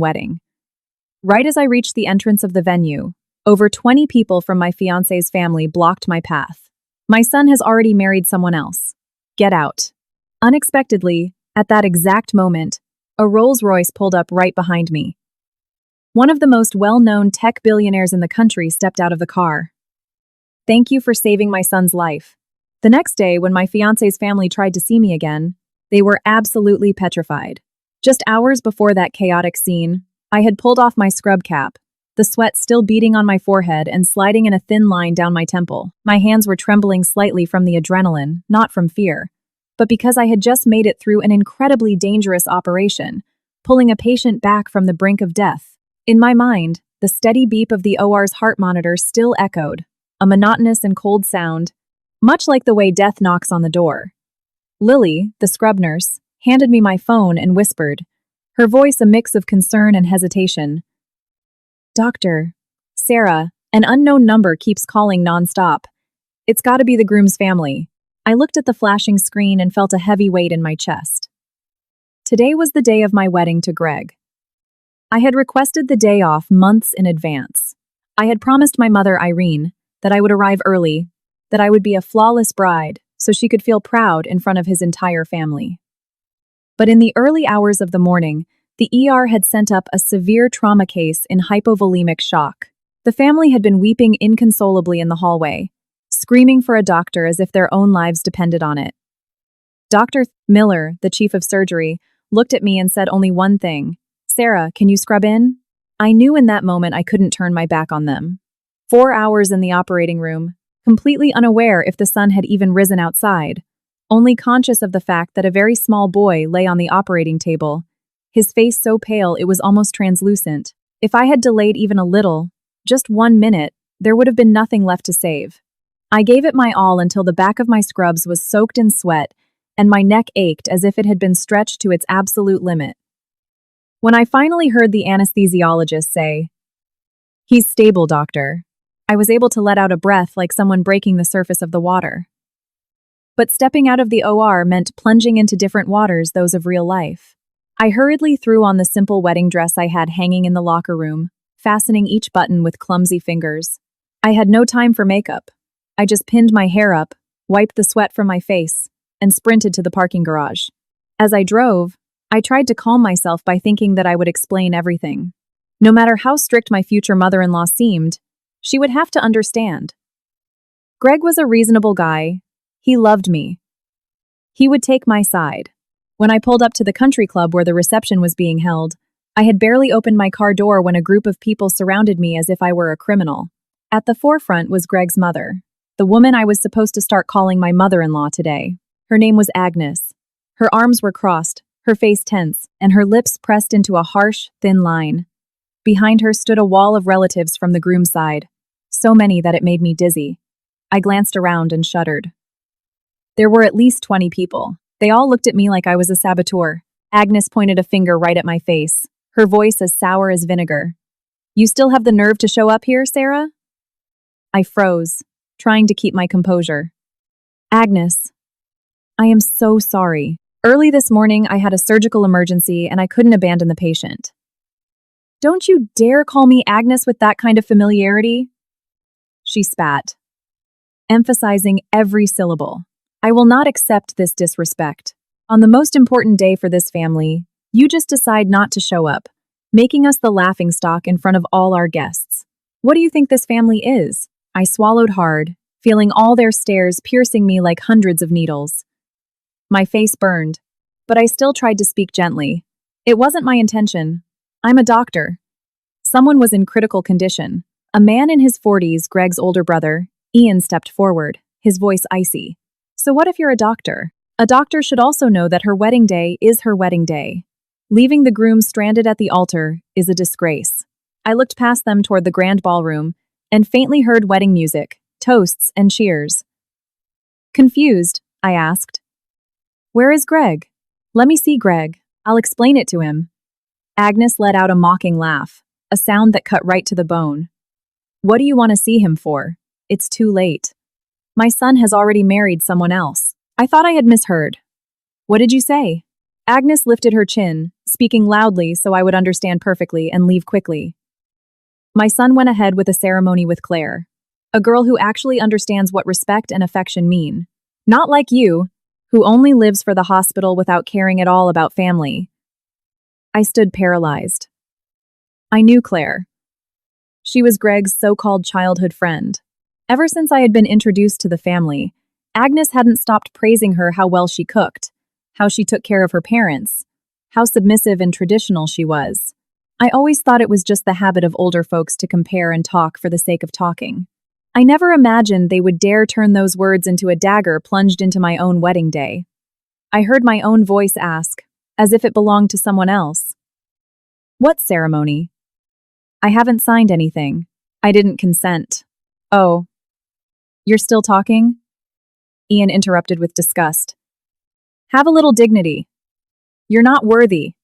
wedding. Right as I reached the entrance of the venue, over 20 people from my fiancé's family blocked my path. My son has already married someone else. Get out. Unexpectedly, at that exact moment, a Rolls-Royce pulled up right behind me. One of the most well-known tech billionaires in the country stepped out of the car. Thank you for saving my son's life. The next day, when my fiancé's family tried to see me again, they were absolutely petrified. Just hours before that chaotic scene, I had pulled off my scrub cap, the sweat still beading on my forehead and sliding in a thin line down my temple. My hands were trembling slightly from the adrenaline, not from fear, but because I had just made it through an incredibly dangerous operation, pulling a patient back from the brink of death. In my mind, the steady beep of the OR's heart monitor still echoed, a monotonous and cold sound, much like the way death knocks on the door. Lily, the scrub nurse, handed me my phone and whispered, her voice a mix of concern and hesitation. Doctor, Sarah, an unknown number keeps calling nonstop. It's gotta be the groom's family. I looked at the flashing screen and felt a heavy weight in my chest. Today was the day of my wedding to Greg. I had requested the day off months in advance. I had promised my mother, Irene, that I would arrive early, that I would be a flawless bride, so she could feel proud in front of his entire family. But in the early hours of the morning, the ER had sent up a severe trauma case in hypovolemic shock. The family had been weeping inconsolably in the hallway, screaming for a doctor as if their own lives depended on it. Dr. Miller, the chief of surgery, looked at me and said only one thing, Sarah, can you scrub in? I knew in that moment I couldn't turn my back on them. 4 hours in the operating room, completely unaware if the sun had even risen outside, only conscious of the fact that a very small boy lay on the operating table, his face so pale it was almost translucent. If I had delayed even a little, just 1 minute, there would have been nothing left to save. I gave it my all until the back of my scrubs was soaked in sweat and my neck ached as if it had been stretched to its absolute limit. When I finally heard the anesthesiologist say, "He's stable, doctor," I was able to let out a breath like someone breaking the surface of the water. But stepping out of the OR meant plunging into different waters, those of real life. I hurriedly threw on the simple wedding dress I had hanging in the locker room, fastening each button with clumsy fingers. I had no time for makeup. I just pinned my hair up, wiped the sweat from my face, and sprinted to the parking garage. As I drove, I tried to calm myself by thinking that I would explain everything. No matter how strict my future mother-in-law seemed, she would have to understand. Greg was a reasonable guy. He loved me. He would take my side. When I pulled up to the country club where the reception was being held, I had barely opened my car door when a group of people surrounded me as if I were a criminal. At the forefront was Greg's mother, the woman I was supposed to start calling my mother-in-law today. Her name was Agnes. Her arms were crossed, her face tense, and her lips pressed into a harsh, thin line. Behind her stood a wall of relatives from the groom's side, so many that it made me dizzy. I glanced around and shuddered. There were at least 20 people. They all looked at me like I was a saboteur. Agnes pointed a finger right at my face, her voice as sour as vinegar. "You still have the nerve to show up here, Sarah?" I froze, trying to keep my composure. "Agnes, I am so sorry. Early this morning, I had a surgical emergency and I couldn't abandon the patient." "Don't you dare call me Agnes with that kind of familiarity." She spat, emphasizing every syllable. "I will not accept this disrespect. On the most important day for this family, you just decide not to show up, making us the laughingstock in front of all our guests. What do you think this family is?" I swallowed hard, feeling all their stares piercing me like hundreds of needles. My face burned, but I still tried to speak gently. "It wasn't my intention. I'm a doctor." Someone was in critical condition. A man in his 40s, Greg's older brother, Ian, stepped forward, his voice icy. "So what if you're a doctor? A doctor should also know that her wedding day is her wedding day. Leaving the groom stranded at the altar is a disgrace." I looked past them toward the grand ballroom and faintly heard wedding music, toasts, and cheers. Confused, I asked, "Where is Greg? Let me see Greg. I'll explain it to him." Agnes let out a mocking laugh, a sound that cut right to the bone. "What do you want to see him for? It's too late. My son has already married someone else." I thought I had misheard. "What did you say?" Agnes lifted her chin, speaking loudly so I would understand perfectly and leave quickly. My son went ahead with a ceremony with Claire, a girl who actually understands what respect and affection mean. Not like you, who only lives for the hospital without caring at all about family. I stood paralyzed. I knew Claire. She was Greg's so-called childhood friend. Ever since I had been introduced to the family, Agnes hadn't stopped praising her how well she cooked, how she took care of her parents, how submissive and traditional she was. I always thought it was just the habit of older folks to compare and talk for the sake of talking. I never imagined they would dare turn those words into a dagger plunged into my own wedding day. I heard my own voice ask, as if it belonged to someone else. What ceremony? I haven't signed anything. I didn't consent. Oh. You're still talking? Ian interrupted with disgust. Have a little dignity. You're not worthy.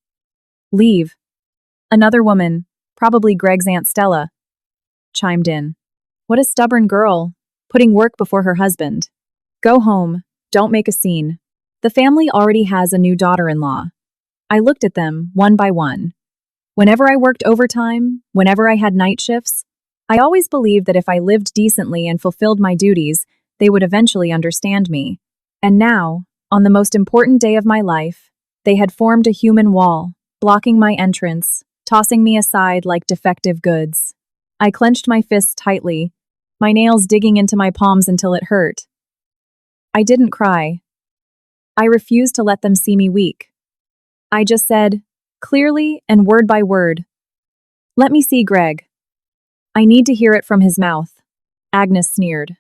Leave. Another woman, probably Greg's Aunt Stella, chimed in. What a stubborn girl, putting work before her husband. Go home, don't make a scene. The family already has a new daughter-in-law. I looked at them, one by one. Whenever I worked overtime, whenever I had night shifts, I always believed that if I lived decently and fulfilled my duties, they would eventually understand me. And now, on the most important day of my life, they had formed a human wall, blocking my entrance, tossing me aside like defective goods. I clenched my fists tightly, my nails digging into my palms until it hurt. I didn't cry. I refused to let them see me weak. I just said, clearly and word by word, let me see Greg. I need to hear it from his mouth. Agnes sneered.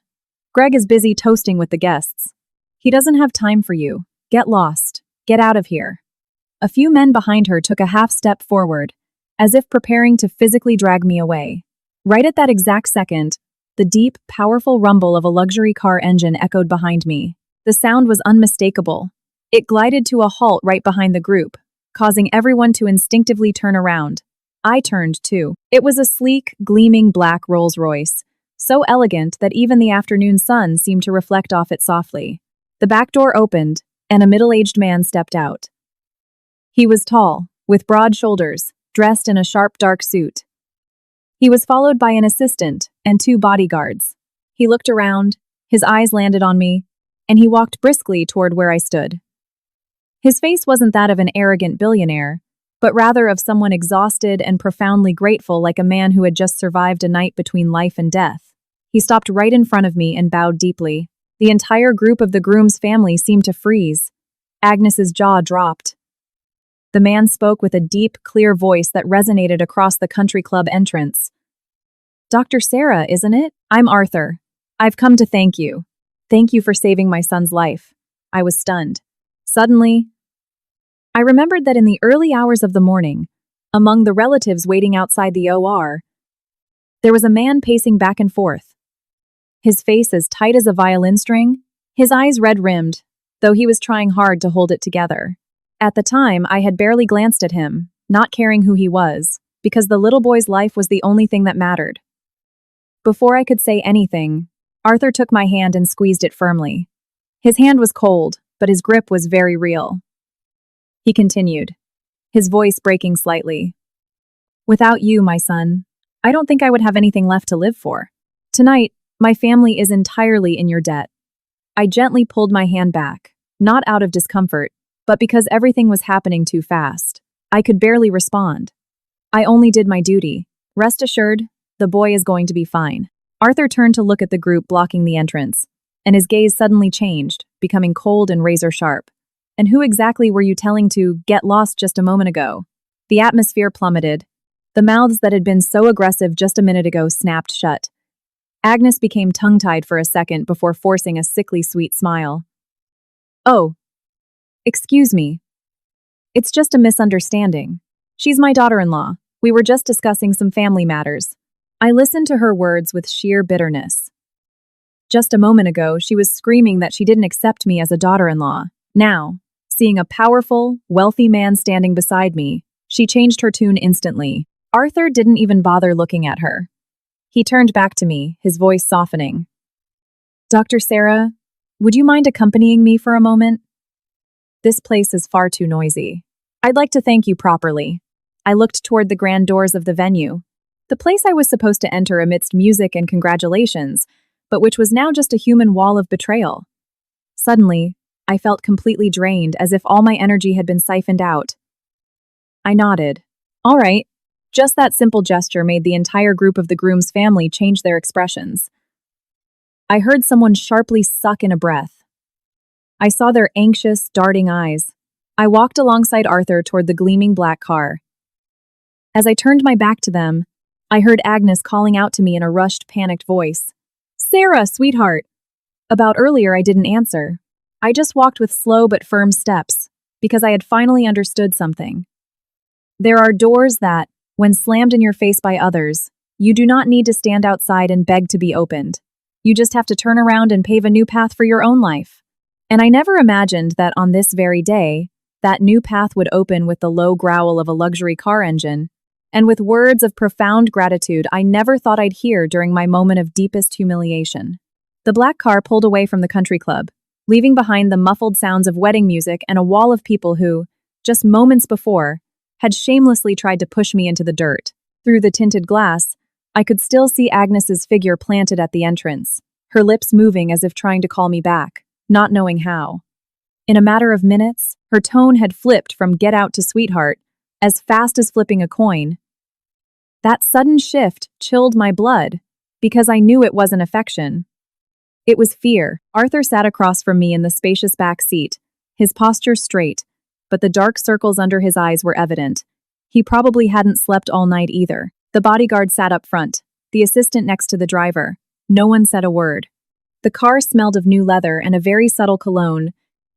Greg is busy toasting with the guests. He doesn't have time for you. Get lost. Get out of here. A few men behind her took a half step forward, as if preparing to physically drag me away. Right at that exact second, the deep, powerful rumble of a luxury car engine echoed behind me. The sound was unmistakable. It glided to a halt right behind the group, causing everyone to instinctively turn around. I turned, too. It was a sleek, gleaming black Rolls-Royce, so elegant that even the afternoon sun seemed to reflect off it softly. The back door opened, and a middle-aged man stepped out. He was tall, with broad shoulders, dressed in a sharp dark suit. He was followed by an assistant and 2 bodyguards. He looked around, his eyes landed on me, and he walked briskly toward where I stood. His face wasn't that of an arrogant billionaire, but rather of someone exhausted and profoundly grateful, like a man who had just survived a night between life and death. He stopped right in front of me and bowed deeply. The entire group of the groom's family seemed to freeze. Agnes's jaw dropped. The man spoke with a deep, clear voice that resonated across the country club entrance. Dr. Sarah, isn't it? I'm Arthur. I've come to thank you. Thank you for saving my son's life. I was stunned. Suddenly, I remembered that in the early hours of the morning, among the relatives waiting outside the OR, there was a man pacing back and forth. His face as tight as a violin string, his eyes red-rimmed, though he was trying hard to hold it together. At the time, I had barely glanced at him, not caring who he was, because the little boy's life was the only thing that mattered. Before I could say anything, Arthur took my hand and squeezed it firmly. His hand was cold, but his grip was very real. He continued, his voice breaking slightly. Without you, my son, I don't think I would have anything left to live for. Tonight, my family is entirely in your debt. I gently pulled my hand back, not out of discomfort, but because everything was happening too fast. I could barely respond. I only did my duty. Rest assured, the boy is going to be fine. Arthur turned to look at the group blocking the entrance, and his gaze suddenly changed, becoming cold and razor-sharp. And who exactly were you telling to get lost just a moment ago? The atmosphere plummeted. The mouths that had been so aggressive just a minute ago snapped shut. Agnes became tongue-tied for a second before forcing a sickly sweet smile. Oh. Excuse me. It's just a misunderstanding. She's my daughter-in-law. We were just discussing some family matters. I listened to her words with sheer bitterness. Just a moment ago, she was screaming that she didn't accept me as a daughter-in-law. Now, seeing a powerful, wealthy man standing beside me, she changed her tune instantly. Arthur didn't even bother looking at her. He turned back to me, his voice softening. Dr. Sarah, would you mind accompanying me for a moment? This place is far too noisy. I'd like to thank you properly. I looked toward the grand doors of the venue, the place I was supposed to enter amidst music and congratulations, but which was now just a human wall of betrayal. Suddenly, I felt completely drained, as if all my energy had been siphoned out. I nodded. All right. Just that simple gesture made the entire group of the groom's family change their expressions. I heard someone sharply suck in a breath. I saw their anxious, darting eyes. I walked alongside Arthur toward the gleaming black car. As I turned my back to them, I heard Agnes calling out to me in a rushed, panicked voice. Sarah, sweetheart! About earlier, I didn't answer. I just walked with slow but firm steps, because I had finally understood something. There are doors that, when slammed in your face by others, you do not need to stand outside and beg to be opened. You just have to turn around and pave a new path for your own life. And I never imagined that on this very day, that new path would open with the low growl of a luxury car engine, and with words of profound gratitude I never thought I'd hear during my moment of deepest humiliation. The black car pulled away from the country club, leaving behind the muffled sounds of wedding music and a wall of people who, just moments before, had shamelessly tried to push me into the dirt. Through the tinted glass, I could still see Agnes's figure planted at the entrance, her lips moving as if trying to call me back, not knowing how. In a matter of minutes, her tone had flipped from get out to sweetheart, as fast as flipping a coin. That sudden shift chilled my blood, because I knew it wasn't affection. It was fear. Arthur sat across from me in the spacious back seat, his posture straight, but the dark circles under his eyes were evident. He probably hadn't slept all night either. The bodyguard sat up front, the assistant next to the driver. No one said a word. The car smelled of new leather and a very subtle cologne,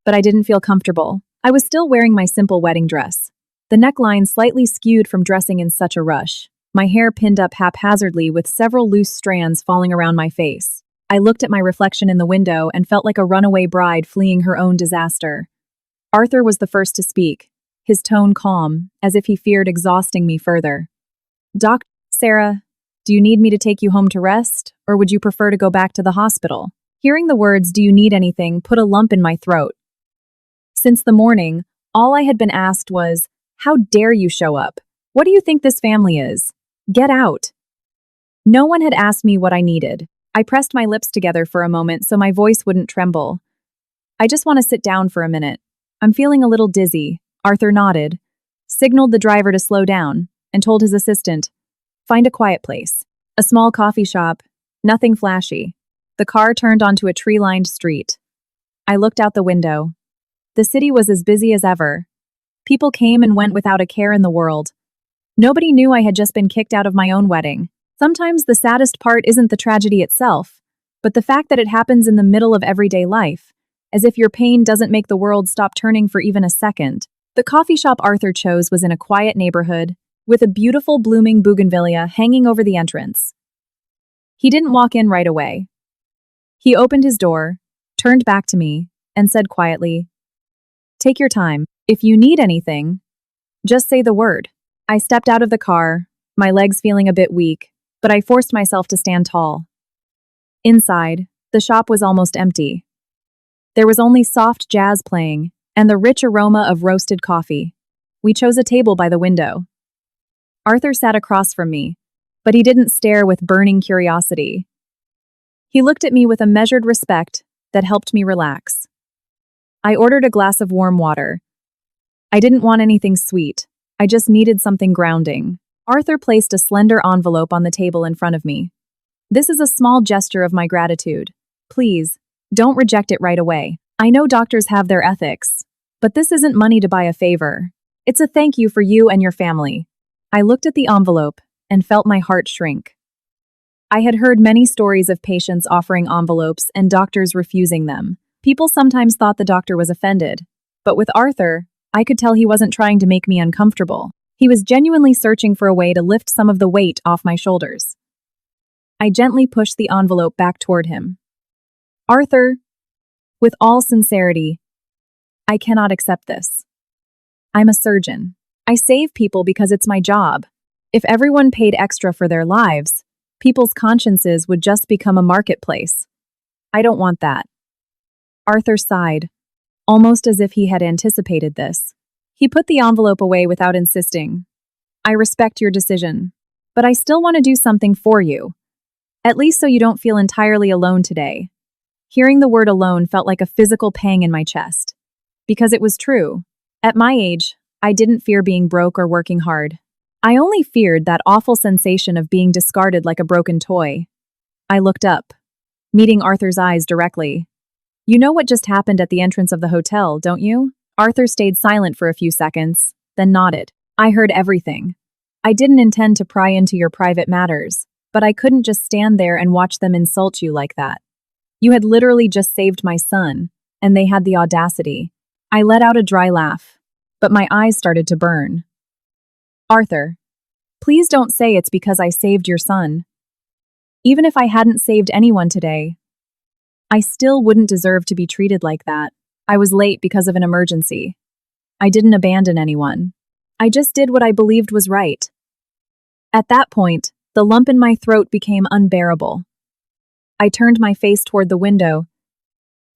but I didn't feel comfortable. I was still wearing my simple wedding dress, the neckline slightly skewed from dressing in such a rush, my hair pinned up haphazardly with several loose strands falling around my face. I looked at my reflection in the window and felt like a runaway bride fleeing her own disaster. Arthur was the first to speak, his tone calm, as if he feared exhausting me further. Sarah, do you need me to take you home to rest, or would you prefer to go back to the hospital? Hearing the words, do you need anything, put a lump in my throat. Since the morning, all I had been asked was, how dare you show up? What do you think this family is? Get out. No one had asked me what I needed. I pressed my lips together for a moment so my voice wouldn't tremble. I just want to sit down for a minute. I'm feeling a little dizzy. Arthur nodded, signaled the driver to slow down, and told his assistant, find a quiet place. A small coffee shop, nothing flashy. The car turned onto a tree-lined street. I looked out the window. The city was as busy as ever. People came and went without a care in the world. Nobody knew I had just been kicked out of my own wedding. Sometimes the saddest part isn't the tragedy itself, but the fact that it happens in the middle of everyday life, as if your pain doesn't make the world stop turning for even a second. The coffee shop Arthur chose was in a quiet neighborhood, with a beautiful blooming bougainvillea hanging over the entrance. He didn't walk in right away. He opened his door, turned back to me, and said quietly, take your time. If you need anything, just say the word. I stepped out of the car, my legs feeling a bit weak, but I forced myself to stand tall. Inside, the shop was almost empty. There was only soft jazz playing and the rich aroma of roasted coffee. We chose a table by the window. Arthur sat across from me, but he didn't stare with burning curiosity. He looked at me with a measured respect that helped me relax. I ordered a glass of warm water. I didn't want anything sweet. I just needed something grounding. Arthur placed a slender envelope on the table in front of me. This is a small gesture of my gratitude. Please, don't reject it right away. I know doctors have their ethics, but this isn't money to buy a favor. It's a thank you for you and your family. I looked at the envelope and felt my heart shrink. I had heard many stories of patients offering envelopes and doctors refusing them. People sometimes thought the doctor was offended, but with Arthur, I could tell he wasn't trying to make me uncomfortable. He was genuinely searching for a way to lift some of the weight off my shoulders. I gently pushed the envelope back toward him. Arthur, with all sincerity, I cannot accept this. I'm a surgeon. I save people because it's my job. If everyone paid extra for their lives, people's consciences would just become a marketplace. I don't want that. Arthur sighed. almost as if he had anticipated this. He put the envelope away without insisting. I respect your decision, but I still want to do something for you, at least so you don't feel entirely alone today. Hearing the word alone felt like a physical pang in my chest. Because it was true. At my age, I didn't fear being broke or working hard. I only feared that awful sensation of being discarded like a broken toy. I looked up, meeting Arthur's eyes directly. You know what just happened at the entrance of the hotel, don't you? Arthur stayed silent for a few seconds, then nodded. I heard everything. I didn't intend to pry into your private matters, but I couldn't just stand there and watch them insult you like that. You had literally just saved my son, and they had the audacity. I let out a dry laugh, but my eyes started to burn. Arthur, please don't say it's because I saved your son. Even if I hadn't saved anyone today, I still wouldn't deserve to be treated like that. I was late because of an emergency. I didn't abandon anyone. I just did what I believed was right. At that point, the lump in my throat became unbearable. I turned my face toward the window,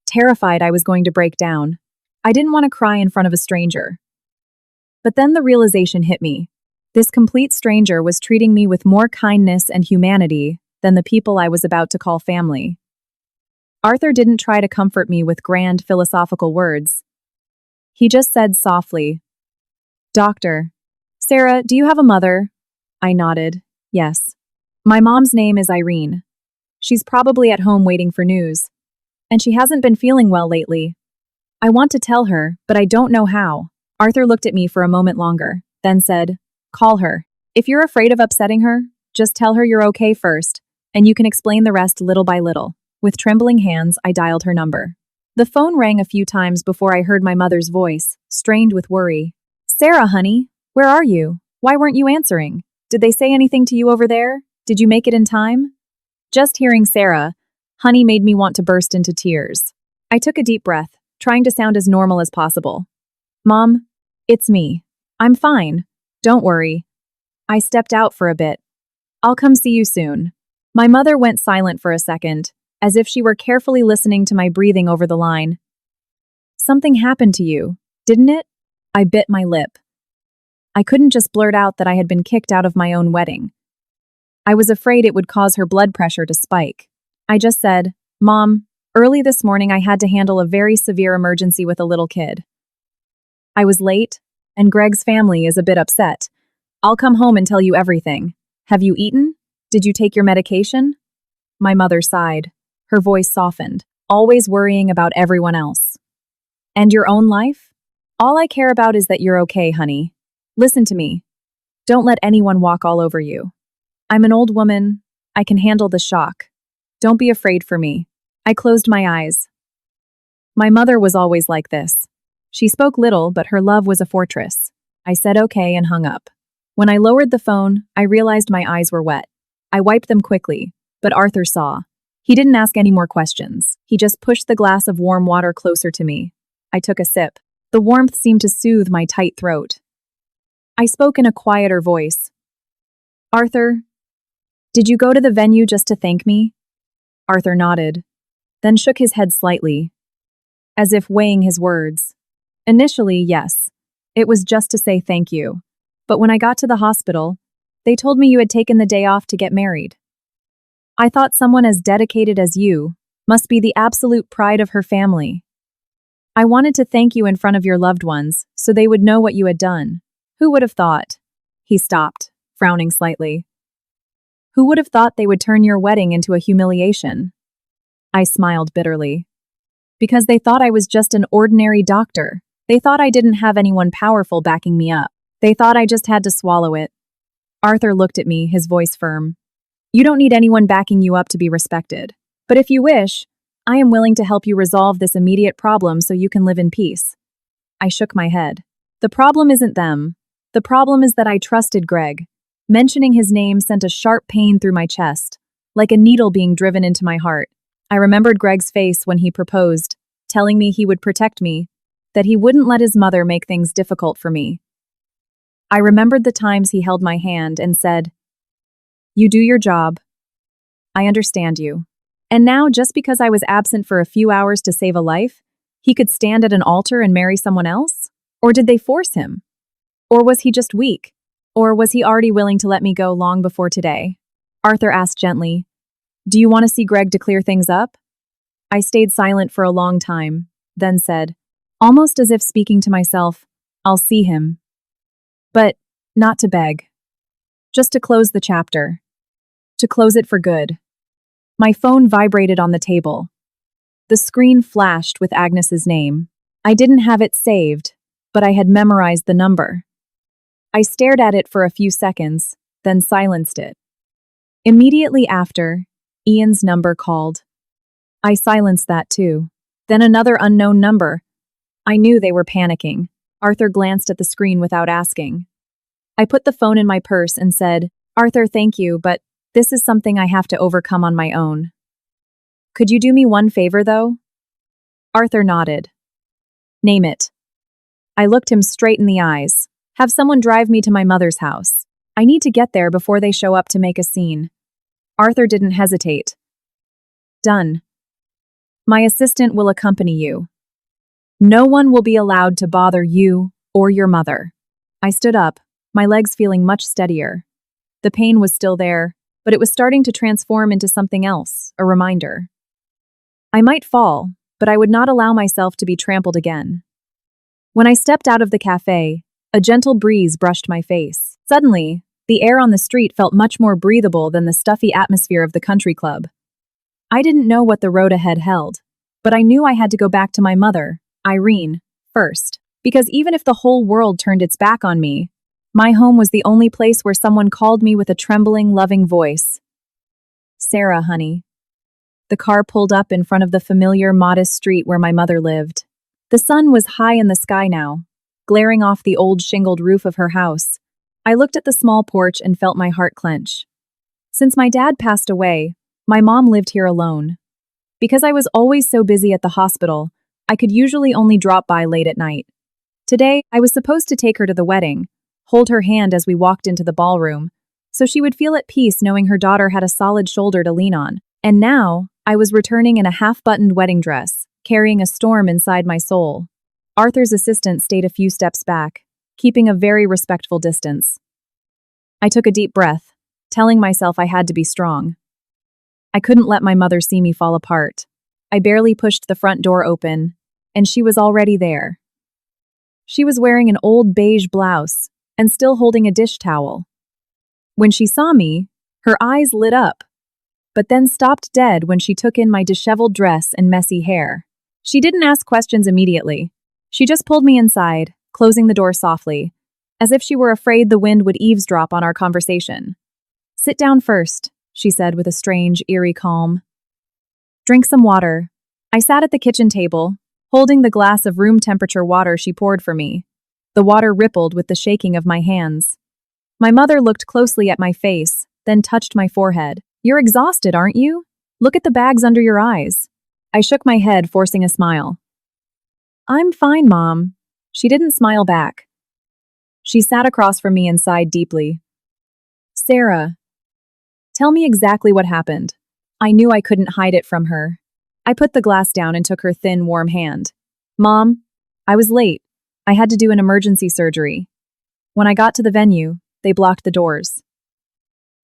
terrified I was going to break down. I didn't want to cry in front of a stranger. But then the realization hit me. This complete stranger was treating me with more kindness and humanity than the people I was about to call family. Arthur didn't try to comfort me with grand philosophical words. He just said softly, "Doctor, Sarah, do you have a mother?" I nodded, yes. My mom's name is Irene. She's probably at home waiting for news. And she hasn't been feeling well lately. I want to tell her, but I don't know how. Arthur looked at me for a moment longer, then said, "Call her. If you're afraid of upsetting her, just tell her you're okay first, and you can explain the rest little by little." With trembling hands, I dialed her number. The phone rang a few times before I heard my mother's voice, strained with worry. "Sarah, honey, where are you? Why weren't you answering? Did they say anything to you over there? Did you make it in time?" Just hearing Sarah, honey made me want to burst into tears. I took a deep breath, trying to sound as normal as possible. "Mom, it's me. I'm fine. Don't worry. I stepped out for a bit. I'll come see you soon." My mother went silent for a second, as if she were carefully listening to my breathing over the line. "Something happened to you, didn't it?" I bit my lip. I couldn't just blurt out that I had been kicked out of my own wedding. I was afraid it would cause her blood pressure to spike. I just said, "Mom, early this morning I had to handle a very severe emergency with a little kid. I was late, and Greg's family is a bit upset. I'll come home and tell you everything. Have you eaten? Did you take your medication?" My mother sighed. Her voice softened, always worrying about everyone else. "And your own life? All I care about is that you're okay, honey. Listen to me. Don't let anyone walk all over you. I'm an old woman. I can handle the shock. Don't be afraid for me." I closed my eyes. My mother was always like this. She spoke little, but her love was a fortress. I said okay and hung up. When I lowered the phone, I realized my eyes were wet. I wiped them quickly, but Arthur saw. He didn't ask any more questions. He just pushed the glass of warm water closer to me. I took a sip. The warmth seemed to soothe my tight throat. I spoke in a quieter voice. "Arthur, did you go to the venue just to thank me?" Arthur nodded, then shook his head slightly, as if weighing his words. "Initially, yes. It was just to say thank you. But when I got to the hospital, they told me you had taken the day off to get married. I thought someone as dedicated as you must be the absolute pride of her family. I wanted to thank you in front of your loved ones so they would know what you had done. Who would have thought?" He stopped, frowning slightly. "Who would have thought they would turn your wedding into a humiliation?" I smiled bitterly. "Because they thought I was just an ordinary doctor. They thought I didn't have anyone powerful backing me up. They thought I just had to swallow it." Arthur looked at me, his voice firm. "You don't need anyone backing you up to be respected. But if you wish, I am willing to help you resolve this immediate problem so you can live in peace." I shook my head. "The problem isn't them. The problem is that I trusted Greg." Mentioning his name sent a sharp pain through my chest, like a needle being driven into my heart. I remembered Greg's face when he proposed, telling me he would protect me, that he wouldn't let his mother make things difficult for me. I remembered the times he held my hand and said, "You do your job. I understand you." And now, just because I was absent for a few hours to save a life, He could stand at an altar and marry someone else? Or did they force him? Or was he just weak? Or was he already willing to let me go long before today? Arthur asked gently, "Do you want to see Greg to clear things up?" I stayed silent for a long time, then said, almost as if speaking to myself, "I'll see him." But not to beg. Just to close the chapter. To close it for good. My phone vibrated on the table. The screen flashed with Agnes's name. I didn't have it saved, but I had memorized the number. I stared at it for a few seconds, then silenced it. Immediately after, Ian's number called. I silenced that too. Then another unknown number. I knew they were panicking. Arthur glanced at the screen without asking. I put the phone in my purse and said, "Arthur, thank you, but this is something I have to overcome on my own. Could you do me one favor, though?" Arthur nodded. "Name it." I looked him straight in the eyes. "Have someone drive me to my mother's house. I need to get there before they show up to make a scene." Arthur didn't hesitate. "Done. My assistant will accompany you. No one will be allowed to bother you or your mother." I stood up, my legs feeling much steadier. The pain was still there, but it was starting to transform into something else, a reminder. I might fall, but I would not allow myself to be trampled again. When I stepped out of the cafe, a gentle breeze brushed my face. Suddenly, the air on the street felt much more breathable than the stuffy atmosphere of the country club. I didn't know what the road ahead held, but I knew I had to go back to my mother, Irene, first, because even if the whole world turned its back on me, my home was the only place where someone called me with a trembling, loving voice. "Sarah, honey." The car pulled up in front of the familiar, modest street where my mother lived. The sun was high in the sky now, glaring off the old shingled roof of her house. I looked at the small porch and felt my heart clench. Since my dad passed away, my mom lived here alone. Because I was always so busy at the hospital, I could usually only drop by late at night. Today, I was supposed to take her to the wedding, hold her hand as we walked into the ballroom, so she would feel at peace knowing her daughter had a solid shoulder to lean on. And now, I was returning in a half-buttoned wedding dress, carrying a storm inside my soul. Arthur's assistant stayed a few steps back, keeping a very respectful distance. I took a deep breath, telling myself I had to be strong. I couldn't let my mother see me fall apart. I barely pushed the front door open, and she was already there. She was wearing an old beige blouse and still holding a dish towel. When she saw me, her eyes lit up, but then stopped dead when she took in my disheveled dress and messy hair. She didn't ask questions immediately. She just pulled me inside, closing the door softly, as if she were afraid the wind would eavesdrop on our conversation. "Sit down first," she said with a strange, eerie calm. "Drink some water." I sat at the kitchen table, holding the glass of room-temperature water she poured for me. The water rippled with the shaking of my hands. My mother looked closely at my face, then touched my forehead. "You're exhausted, aren't you? Look at the bags under your eyes." I shook my head, forcing a smile. "I'm fine, Mom." She didn't smile back. She sat across from me and sighed deeply. "Sarah, tell me exactly what happened." I knew I couldn't hide it from her. I put the glass down and took her thin, warm hand. "Mom, I was late. I had to do an emergency surgery. When I got to the venue, they blocked the doors.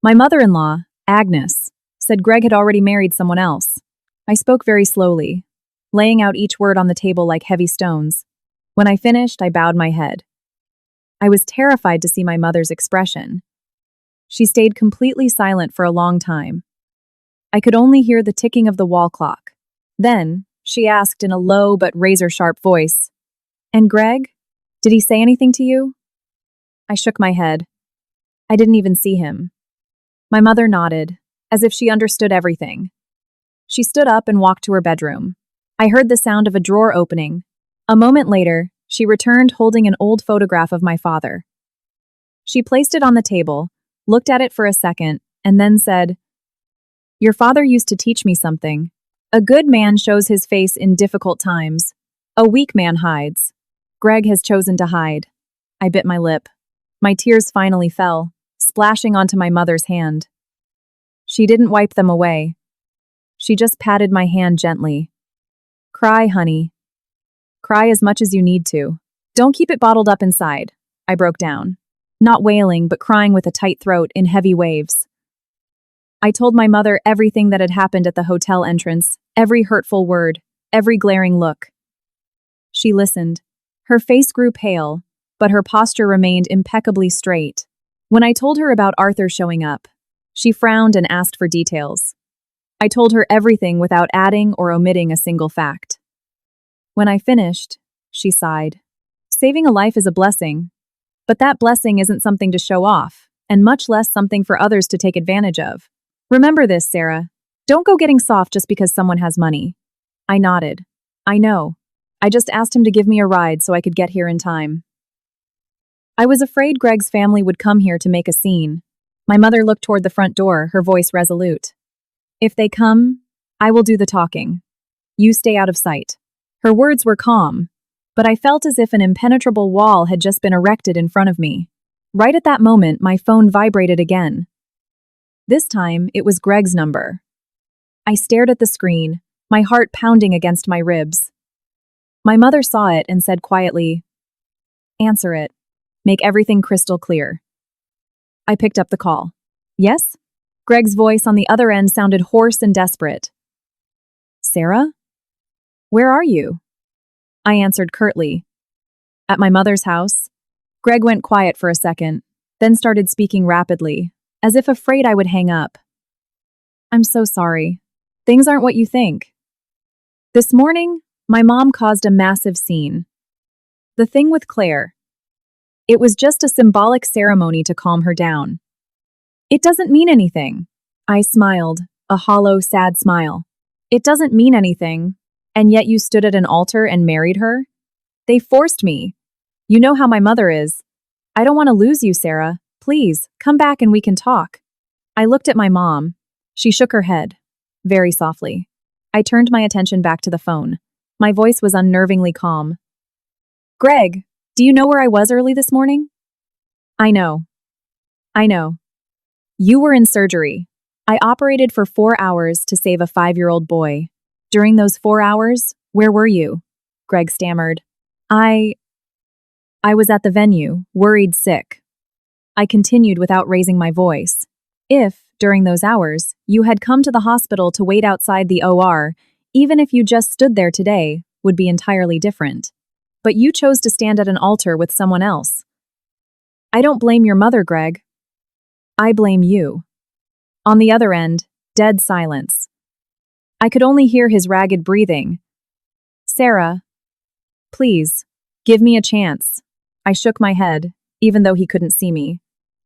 My mother-in-law, Agnes, said Greg had already married someone else." I spoke very slowly, laying out each word on the table like heavy stones. When I finished, I bowed my head. I was terrified to see my mother's expression. She stayed completely silent for a long time. I could only hear the ticking of the wall clock. Then, she asked in a low but razor-sharp voice, "And Greg? Did he say anything to you?" I shook my head. I didn't even see him. My mother nodded, as if she understood everything. She stood up and walked to her bedroom. I heard the sound of a drawer opening. A moment later, she returned holding an old photograph of my father. She placed it on the table, looked at it for a second, and then said, "Your father used to teach me something. A good man shows his face in difficult times. A weak man hides. Greg has chosen to hide." I bit my lip. My tears finally fell, splashing onto my mother's hand. She didn't wipe them away. She just patted my hand gently. "Cry, honey. Cry as much as you need to. Don't keep it bottled up inside. I broke down. Not wailing, but crying with a tight throat in heavy waves. I told my mother everything that had happened at the hotel entrance, every hurtful word, every glaring look. She listened. Her face grew pale, but her posture remained impeccably straight. When I told her about Arthur showing up, she frowned and asked for details. I told her everything without adding or omitting a single fact. When I finished, she sighed. Saving a life is a blessing, but that blessing isn't something to show off, and much less something for others to take advantage of. Remember this, Sarah. Don't go getting soft just because someone has money. I nodded. I know. I just asked him to give me a ride so I could get here in time. I was afraid Greg's family would come here to make a scene. My mother looked toward the front door, her voice resolute. If they come, I will do the talking. You stay out of sight. Her words were calm, but I felt as if an impenetrable wall had just been erected in front of me. Right at that moment, my phone vibrated again. This time, it was Greg's number. I stared at the screen, my heart pounding against my ribs. My mother saw it and said quietly, "Answer it. Make everything crystal clear." I picked up the call. Yes? Greg's voice on the other end sounded hoarse and desperate. Sarah? Where are you? I answered curtly. At my mother's house. Greg went quiet for a second, then started speaking rapidly, as if afraid I would hang up. I'm so sorry. Things aren't what you think. This morning, my mom caused a massive scene. The thing with Claire. It was just a symbolic ceremony to calm her down. It doesn't mean anything. I smiled, a hollow, sad smile. It doesn't mean anything, and yet you stood at an altar and married her? They forced me. You know how my mother is. I don't want to lose you, Sarah. Please, come back and we can talk. I looked at my mom. She shook her head, very softly. I turned my attention back to the phone. My voice was unnervingly calm. Greg, do you know where I was early this morning? I know. You were in surgery. I operated for 4 hours to save a 5-year-old boy. During those 4 hours, where were you? Greg stammered. I was at the venue, worried sick. I continued without raising my voice. If, during those hours, you had come to the hospital to wait outside the OR, even if you just stood there today, would be entirely different. But you chose to stand at an altar with someone else. I don't blame your mother, Greg. I blame you. On the other end, dead silence. I could only hear his ragged breathing. Sarah, please, give me a chance. I shook my head, even though he couldn't see me.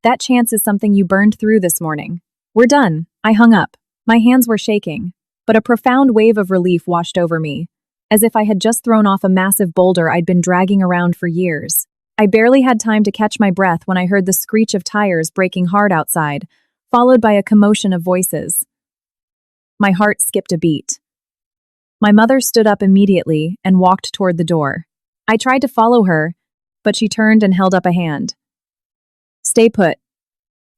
That chance is something you burned through this morning. We're done. I hung up. My hands were shaking, but a profound wave of relief washed over me, as if I had just thrown off a massive boulder I'd been dragging around for years. I barely had time to catch my breath when I heard the screech of tires braking hard outside, followed by a commotion of voices. My heart skipped a beat. My mother stood up immediately and walked toward the door. I tried to follow her, but she turned and held up a hand. Stay put.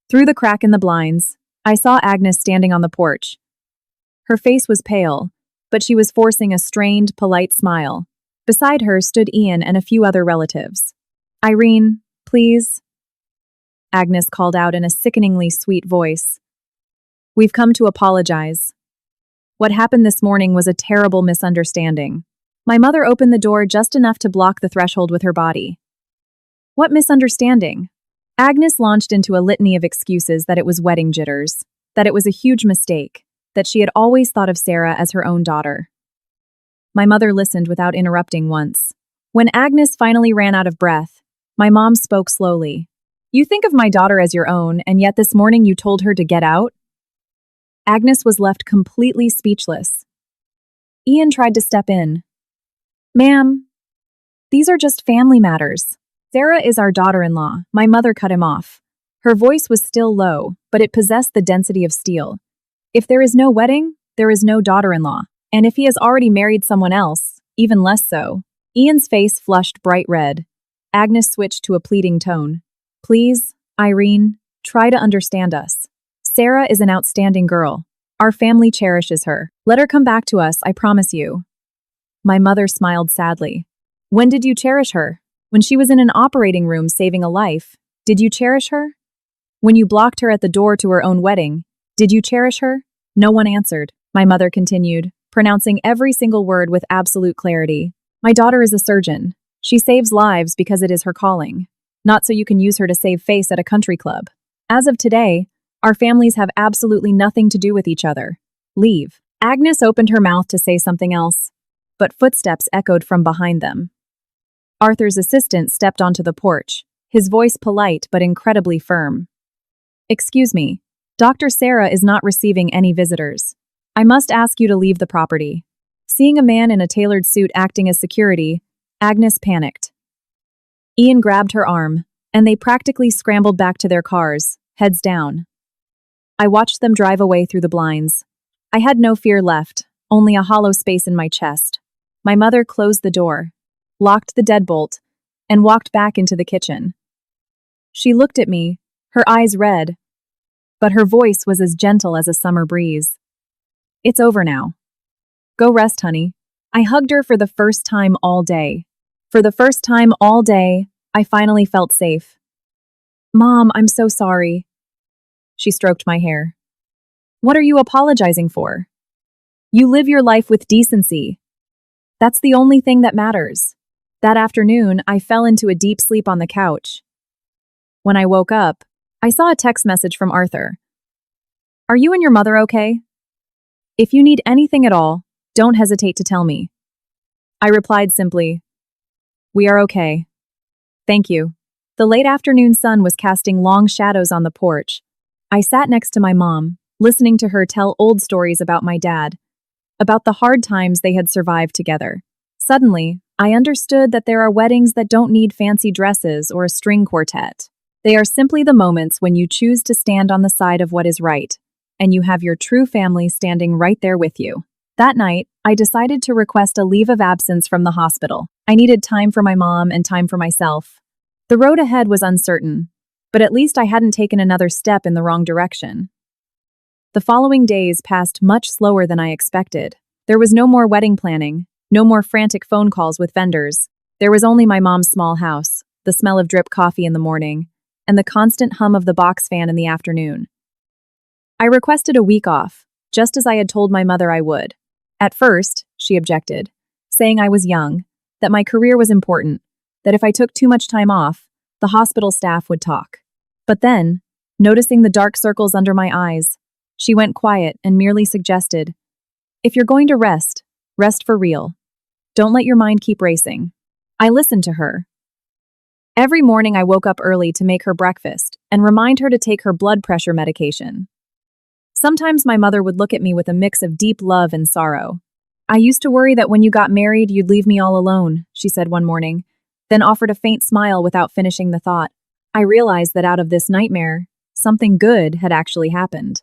Through the crack in the blinds, I saw Agnes standing on the porch. Her face was pale, but she was forcing a strained, polite smile. Beside her stood Ian and a few other relatives. Irene, please. Agnes called out in a sickeningly sweet voice. We've come to apologize. What happened this morning was a terrible misunderstanding. My mother opened the door just enough to block the threshold with her body. What misunderstanding? Agnes launched into a litany of excuses that it was wedding jitters, that it was a huge mistake, that she had always thought of Sarah as her own daughter. My mother listened without interrupting once. When Agnes finally ran out of breath, my mom spoke slowly. You think of my daughter as your own, and yet this morning you told her to get out? Agnes was left completely speechless. Ian tried to step in. Ma'am, these are just family matters. Sarah is our daughter-in-law. My mother cut him off. Her voice was still low, but it possessed the density of steel. If there is no wedding, there is no daughter-in-law. And if he has already married someone else, even less so. Ian's face flushed bright red. Agnes switched to a pleading tone. Please, Irene, try to understand us. Sarah is an outstanding girl. Our family cherishes her. Let her come back to us, I promise you. My mother smiled sadly. When did you cherish her? When she was in an operating room saving a life, did you cherish her? When you blocked her at the door to her own wedding, did you cherish her? No one answered. My mother continued, pronouncing every single word with absolute clarity. My daughter is a surgeon. She saves lives because it is her calling, not so you can use her to save face at a country club. As of today, our families have absolutely nothing to do with each other. Leave. Agnes opened her mouth to say something else, but footsteps echoed from behind them. Arthur's assistant stepped onto the porch, his voice polite but incredibly firm. Excuse me, Dr. Sarah is not receiving any visitors. I must ask you to leave the property. Seeing a man in a tailored suit acting as security, Agnes panicked. Ian grabbed her arm, and they practically scrambled back to their cars, heads down. I watched them drive away through the blinds. I had no fear left, only a hollow space in my chest. My mother closed the door, locked the deadbolt, and walked back into the kitchen. She looked at me, her eyes red, but her voice was as gentle as a summer breeze. It's over now. Go rest, honey. I hugged her for the first time all day. For the first time all day, I finally felt safe. Mom, I'm so sorry. She stroked my hair. What are you apologizing for? You live your life with decency. That's the only thing that matters. That afternoon, I fell into a deep sleep on the couch. When I woke up, I saw a text message from Arthur. Are you and your mother okay? If you need anything at all, don't hesitate to tell me. I replied simply, we are okay. Thank you. The late afternoon sun was casting long shadows on the porch. I sat next to my mom, listening to her tell old stories about my dad, about the hard times they had survived together. Suddenly, I understood that there are weddings that don't need fancy dresses or a string quartet. They are simply the moments when you choose to stand on the side of what is right, and you have your true family standing right there with you. That night, I decided to request a leave of absence from the hospital. I needed time for my mom and time for myself. The road ahead was uncertain, but at least I hadn't taken another step in the wrong direction. The following days passed much slower than I expected. There was no more wedding planning, no more frantic phone calls with vendors. There was only my mom's small house, the smell of drip coffee in the morning, and the constant hum of the box fan in the afternoon. I requested a week off, just as I had told my mother I would. At first, she objected, saying I was young, that my career was important, that if I took too much time off, the hospital staff would talk. But then, noticing the dark circles under my eyes, she went quiet and merely suggested, if you're going to rest, rest for real. Don't let your mind keep racing. I listened to her. Every morning I woke up early to make her breakfast and remind her to take her blood pressure medication. Sometimes my mother would look at me with a mix of deep love and sorrow. I used to worry that when you got married, you'd leave me all alone, she said one morning, then offered a faint smile without finishing the thought. I realized that out of this nightmare, something good had actually happened.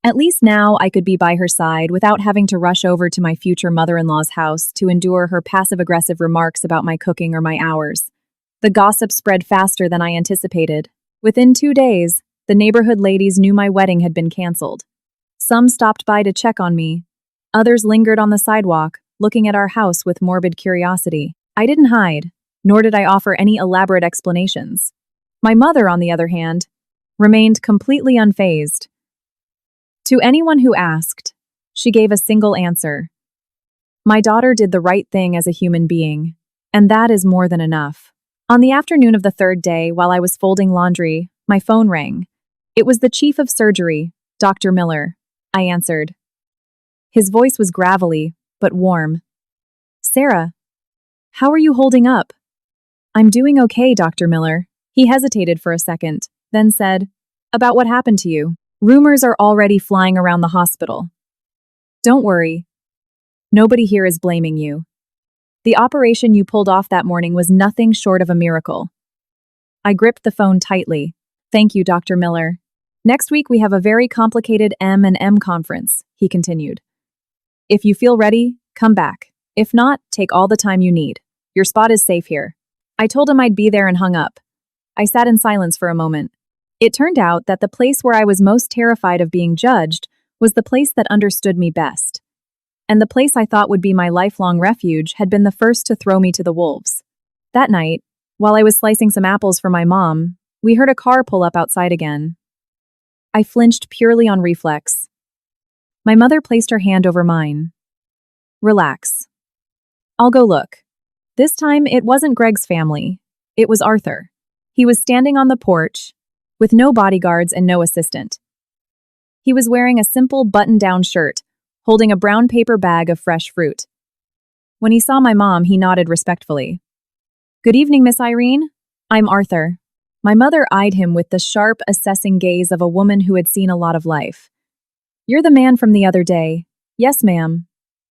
At least now I could be by her side without having to rush over to my future mother-in-law's house to endure her passive-aggressive remarks about my cooking or my hours. The gossip spread faster than I anticipated. Within 2 days, the neighborhood ladies knew my wedding had been canceled. Some stopped by to check on me. Others lingered on the sidewalk, looking at our house with morbid curiosity. I didn't hide, nor did I offer any elaborate explanations. My mother, on the other hand, remained completely unfazed. To anyone who asked, she gave a single answer. My daughter did the right thing as a human being, and that is more than enough. On the afternoon of the third day, while I was folding laundry, my phone rang. It was the chief of surgery, Dr. Miller. I answered. His voice was gravelly, but warm. Sarah, how are you holding up? I'm doing okay, Dr. Miller. He hesitated for a second, then said, about what happened to you. Rumors are already flying around the hospital. Don't worry. Nobody here is blaming you. The operation you pulled off that morning was nothing short of a miracle. I gripped the phone tightly. Thank you, Dr. Miller. Next week we have a very complicated M&M conference, he continued. If you feel ready, come back. If not, take all the time you need. Your spot is safe here. I told him I'd be there and hung up. I sat in silence for a moment. It turned out that the place where I was most terrified of being judged was the place that understood me best. And the place I thought would be my lifelong refuge had been the first to throw me to the wolves. That night, while I was slicing some apples for my mom, we heard a car pull up outside again. I flinched purely on reflex. My mother placed her hand over mine. Relax. I'll go look. This time, it wasn't Greg's family. It was Arthur. He was standing on the porch, with no bodyguards and no assistant. He was wearing a simple button-down shirt, holding a brown paper bag of fresh fruit. When he saw my mom, he nodded respectfully. "Good evening, Miss Irene. I'm Arthur." My mother eyed him with the sharp, assessing gaze of a woman who had seen a lot of life. "You're the man from the other day." "Yes, ma'am.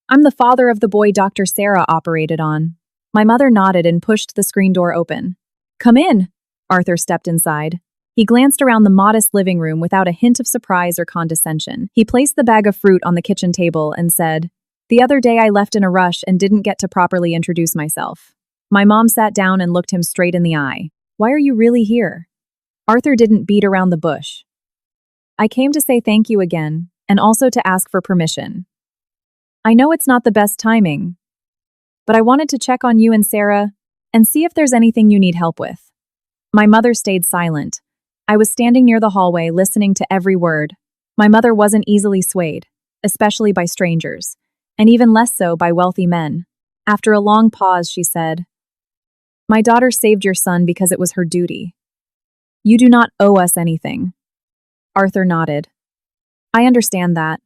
I'm the father of the boy Dr. Sarah operated on." My mother nodded and pushed the screen door open. "Come in." Arthur stepped inside. He glanced around the modest living room without a hint of surprise or condescension. He placed the bag of fruit on the kitchen table and said, "The other day I left in a rush and didn't get to properly introduce myself." My mom sat down and looked him straight in the eye. "Why are you really here?" Arthur didn't beat around the bush. "I came to say thank you again, and also to ask for permission. I know it's not the best timing, but I wanted to check on you and Sarah and see if there's anything you need help with." My mother stayed silent. I was standing near the hallway listening to every word. My mother wasn't easily swayed, especially by strangers, and even less so by wealthy men. After a long pause, she said, "My daughter saved your son because it was her duty. You do not owe us anything." Arthur nodded. "I understand that.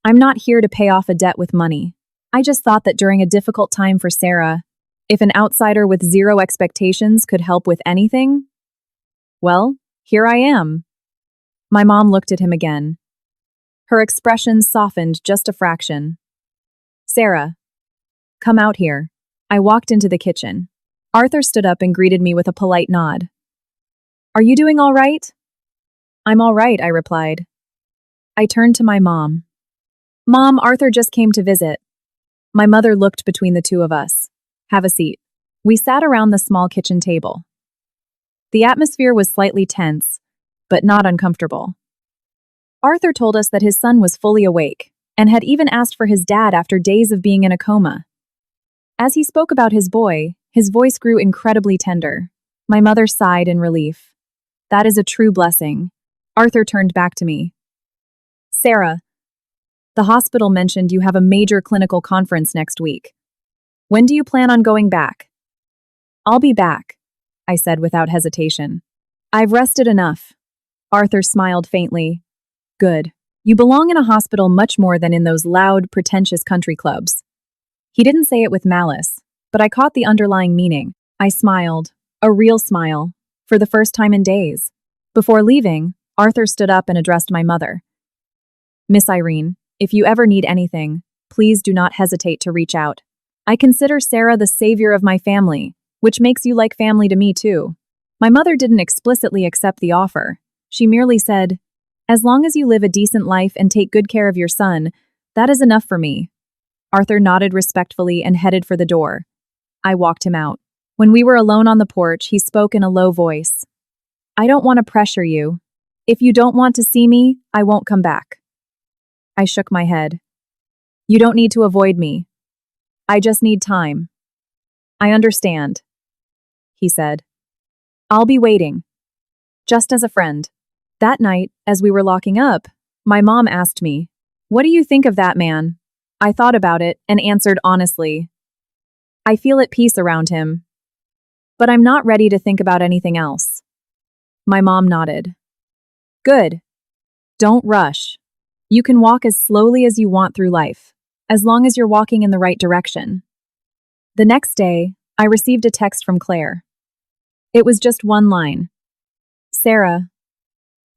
I'm not here to pay off a debt with money. I just thought that during a difficult time for Sarah, if an outsider with zero expectations could help with anything, well, here I am." My mom looked at him again. Her expression softened just a fraction. "Sarah, come out here." I walked into the kitchen. Arthur stood up and greeted me with a polite nod. "Are you doing all right?" "I'm all right," I replied. I turned to my mom. "Mom, Arthur just came to visit." My mother looked between the two of us. "Have a seat." We sat around the small kitchen table. The atmosphere was slightly tense, but not uncomfortable. Arthur told us that his son was fully awake and had even asked for his dad after days of being in a coma. As he spoke about his boy, his voice grew incredibly tender. My mother sighed in relief. "That is a true blessing." Arthur turned back to me. "Sarah, the hospital mentioned you have a major clinical conference next week. When do you plan on going back?" "I'll be back," I said without hesitation. "I've rested enough." Arthur smiled faintly. "Good. You belong in a hospital much more than in those loud, pretentious country clubs." He didn't say it with malice, but I caught the underlying meaning. I smiled, a real smile, for the first time in days. Before leaving, Arthur stood up and addressed my mother. "Miss Irene, if you ever need anything, please do not hesitate to reach out. I consider Sarah the savior of my family, which makes you like family to me too." My mother didn't explicitly accept the offer. She merely said, "As long as you live a decent life and take good care of your son, that is enough for me." Arthur nodded respectfully and headed for the door. I walked him out. When we were alone on the porch, he spoke in a low voice. "I don't want to pressure you. If you don't want to see me, I won't come back." I shook my head. "You don't need to avoid me. I just need time." "I understand," he said. "I'll be waiting. Just as a friend." That night, as we were locking up, my mom asked me, "What do you think of that man?" I thought about it and answered honestly, "I feel at peace around him, but I'm not ready to think about anything else." My mom nodded. "Good. Don't rush. You can walk as slowly as you want through life, as long as you're walking in the right direction." The next day, I received a text from Claire. It was just one line. "Sarah,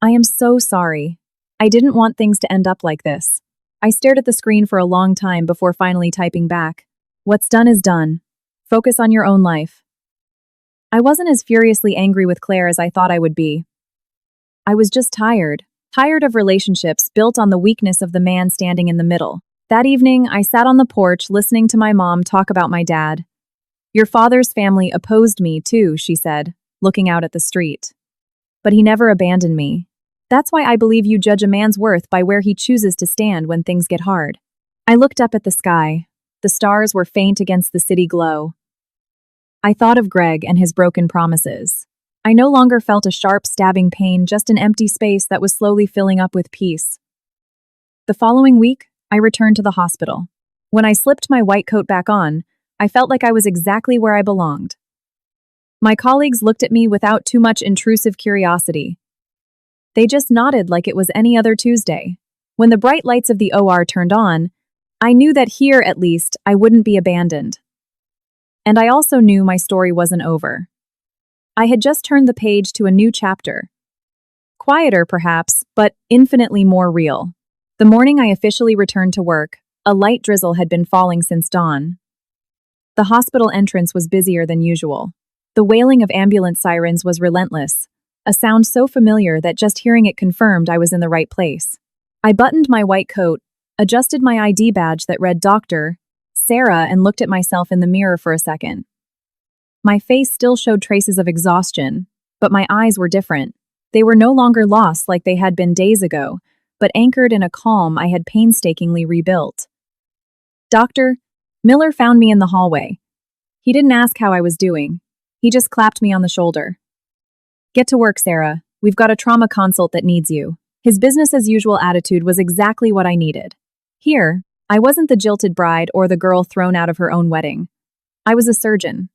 I am so sorry. I didn't want things to end up like this." I stared at the screen for a long time before finally typing back, "What's done is done. Focus on your own life." I wasn't as furiously angry with Claire as I thought I would be. I was just tired of relationships built on the weakness of the man standing in the middle. That evening, I sat on the porch listening to my mom talk about my dad. "Your father's family opposed me too," she said, looking out at the street. "But he never abandoned me. That's why I believe you judge a man's worth by where he chooses to stand when things get hard." I looked up at the sky. The stars were faint against the city glow. I thought of Greg and his broken promises. I no longer felt a sharp, stabbing pain, just an empty space that was slowly filling up with peace. The following week, I returned to the hospital. When I slipped my white coat back on, I felt like I was exactly where I belonged. My colleagues looked at me without too much intrusive curiosity. They just nodded like it was any other Tuesday. When the bright lights of the OR turned on, I knew that here, at least, I wouldn't be abandoned. And I also knew my story wasn't over. I had just turned the page to a new chapter. Quieter, perhaps, but infinitely more real. The morning I officially returned to work, a light drizzle had been falling since dawn. The hospital entrance was busier than usual. The wailing of ambulance sirens was relentless, a sound so familiar that just hearing it confirmed I was in the right place. I buttoned my white coat, adjusted my ID badge that read Dr. Sarah, and looked at myself in the mirror for a second. My face still showed traces of exhaustion, but my eyes were different. They were no longer lost like they had been days ago, but anchored in a calm I had painstakingly rebuilt. Dr. Miller found me in the hallway. He didn't ask how I was doing. He just clapped me on the shoulder. "Get to work, Sarah. We've got a trauma consult that needs you." His business-as-usual attitude was exactly what I needed. Here, I wasn't the jilted bride or the girl thrown out of her own wedding. I was a surgeon.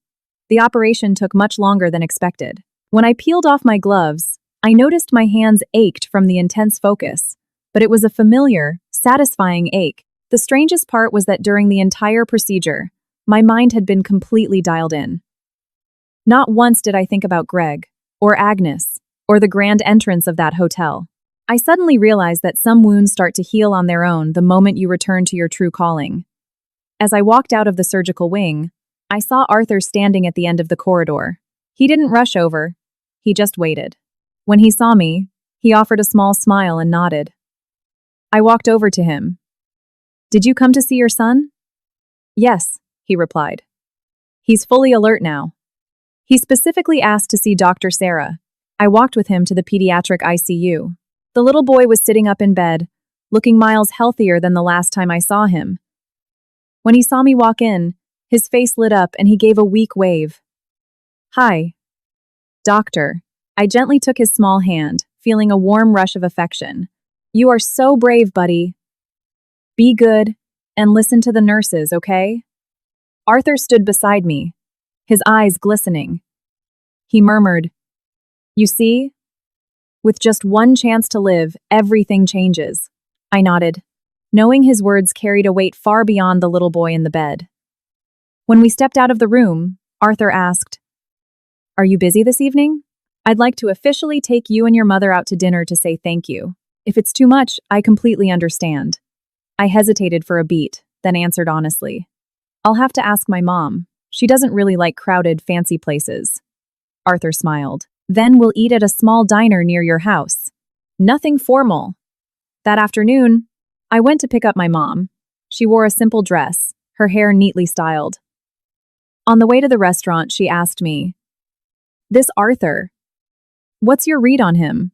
The operation took much longer than expected. When I peeled off my gloves, I noticed my hands ached from the intense focus, but it was a familiar, satisfying ache. The strangest part was that during the entire procedure, my mind had been completely dialed in. Not once did I think about Greg, or Agnes, or the grand entrance of that hotel. I suddenly realized that some wounds start to heal on their own the moment you return to your true calling. As I walked out of the surgical wing, I saw Arthur standing at the end of the corridor. He didn't rush over, he just waited. When he saw me, he offered a small smile and nodded. I walked over to him. "Did you come to see your son?" "Yes," he replied. "He's fully alert now." He specifically asked to see Dr. Sarah. I walked with him to the pediatric ICU. The little boy was sitting up in bed, looking miles healthier than the last time I saw him. When he saw me walk in, his face lit up and he gave a weak wave. "Hi, doctor." I gently took his small hand, feeling a warm rush of affection. "You are so brave, buddy. Be good and listen to the nurses, okay?" Arthur stood beside me, his eyes glistening. He murmured, "You see? With just one chance to live, everything changes." I nodded, knowing his words carried a weight far beyond the little boy in the bed. When we stepped out of the room, Arthur asked, "Are you busy this evening? I'd like to officially take you and your mother out to dinner to say thank you. If it's too much, I completely understand." I hesitated for a beat, then answered honestly, "I'll have to ask my mom. She doesn't really like crowded, fancy places." Arthur smiled. "Then we'll eat at a small diner near your house. Nothing formal." That afternoon, I went to pick up my mom. She wore a simple dress, her hair neatly styled. On the way to the restaurant, she asked me, "This Arthur, what's your read on him?"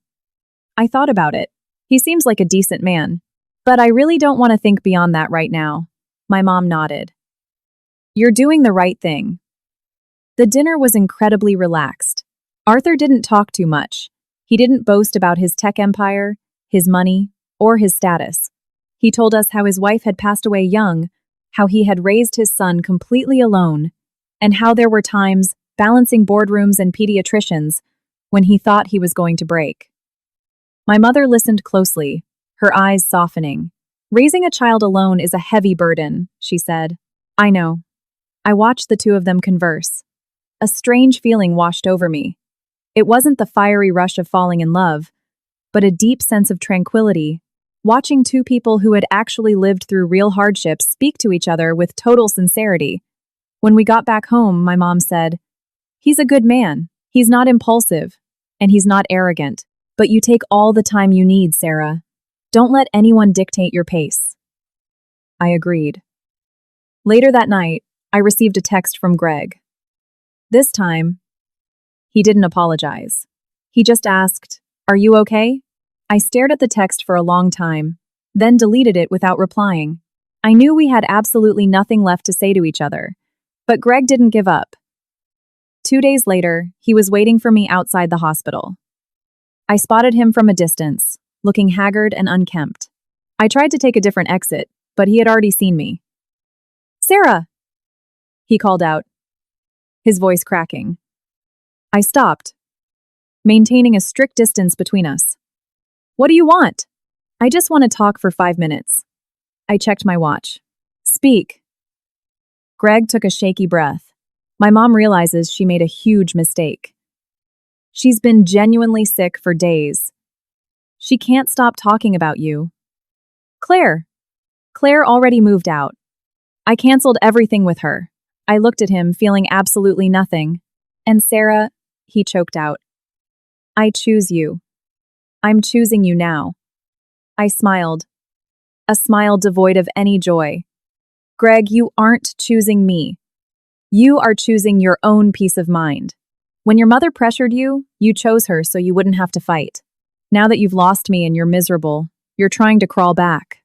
I thought about it. He seems like a decent man, but I really don't want to think beyond that right now. My mom nodded. "You're doing the right thing." The dinner was incredibly relaxed. Arthur didn't talk too much. He didn't boast about his tech empire, his money, or his status. He told us how his wife had passed away young, how he had raised his son completely alone, and how there were times, balancing boardrooms and pediatricians, when he thought he was going to break. My mother listened closely, her eyes softening. "Raising a child alone is a heavy burden," she said. "I know." I watched the two of them converse. A strange feeling washed over me. It wasn't the fiery rush of falling in love, but a deep sense of tranquility, watching two people who had actually lived through real hardships speak to each other with total sincerity. When we got back home, my mom said, "He's a good man. He's not impulsive, and he's not arrogant. But you take all the time you need, Sarah. Don't let anyone dictate your pace." I agreed. Later that night, I received a text from Greg. This time, he didn't apologize. He just asked, "Are you okay?" I stared at the text for a long time, then deleted it without replying. I knew we had absolutely nothing left to say to each other. But Greg didn't give up. 2 days later, he was waiting for me outside the hospital. I spotted him from a distance, looking haggard and unkempt. I tried to take a different exit, but he had already seen me. "Sarah!" he called out, his voice cracking. I stopped, maintaining a strict distance between us. "What do you want?" "I just want to talk for 5 minutes." I checked my watch. "Speak." Greg took a shaky breath. My mom realizes she made a huge mistake. She's been genuinely sick for days. She can't stop talking about you. Claire. Claire already moved out. I canceled everything with her. I looked at him, feeling absolutely nothing. "And Sarah," he choked out. "I choose you. I'm choosing you now." I smiled. A smile devoid of any joy. "Greg, you aren't choosing me. You are choosing your own peace of mind. When your mother pressured you, you chose her so you wouldn't have to fight. Now that you've lost me and you're miserable, you're trying to crawl back.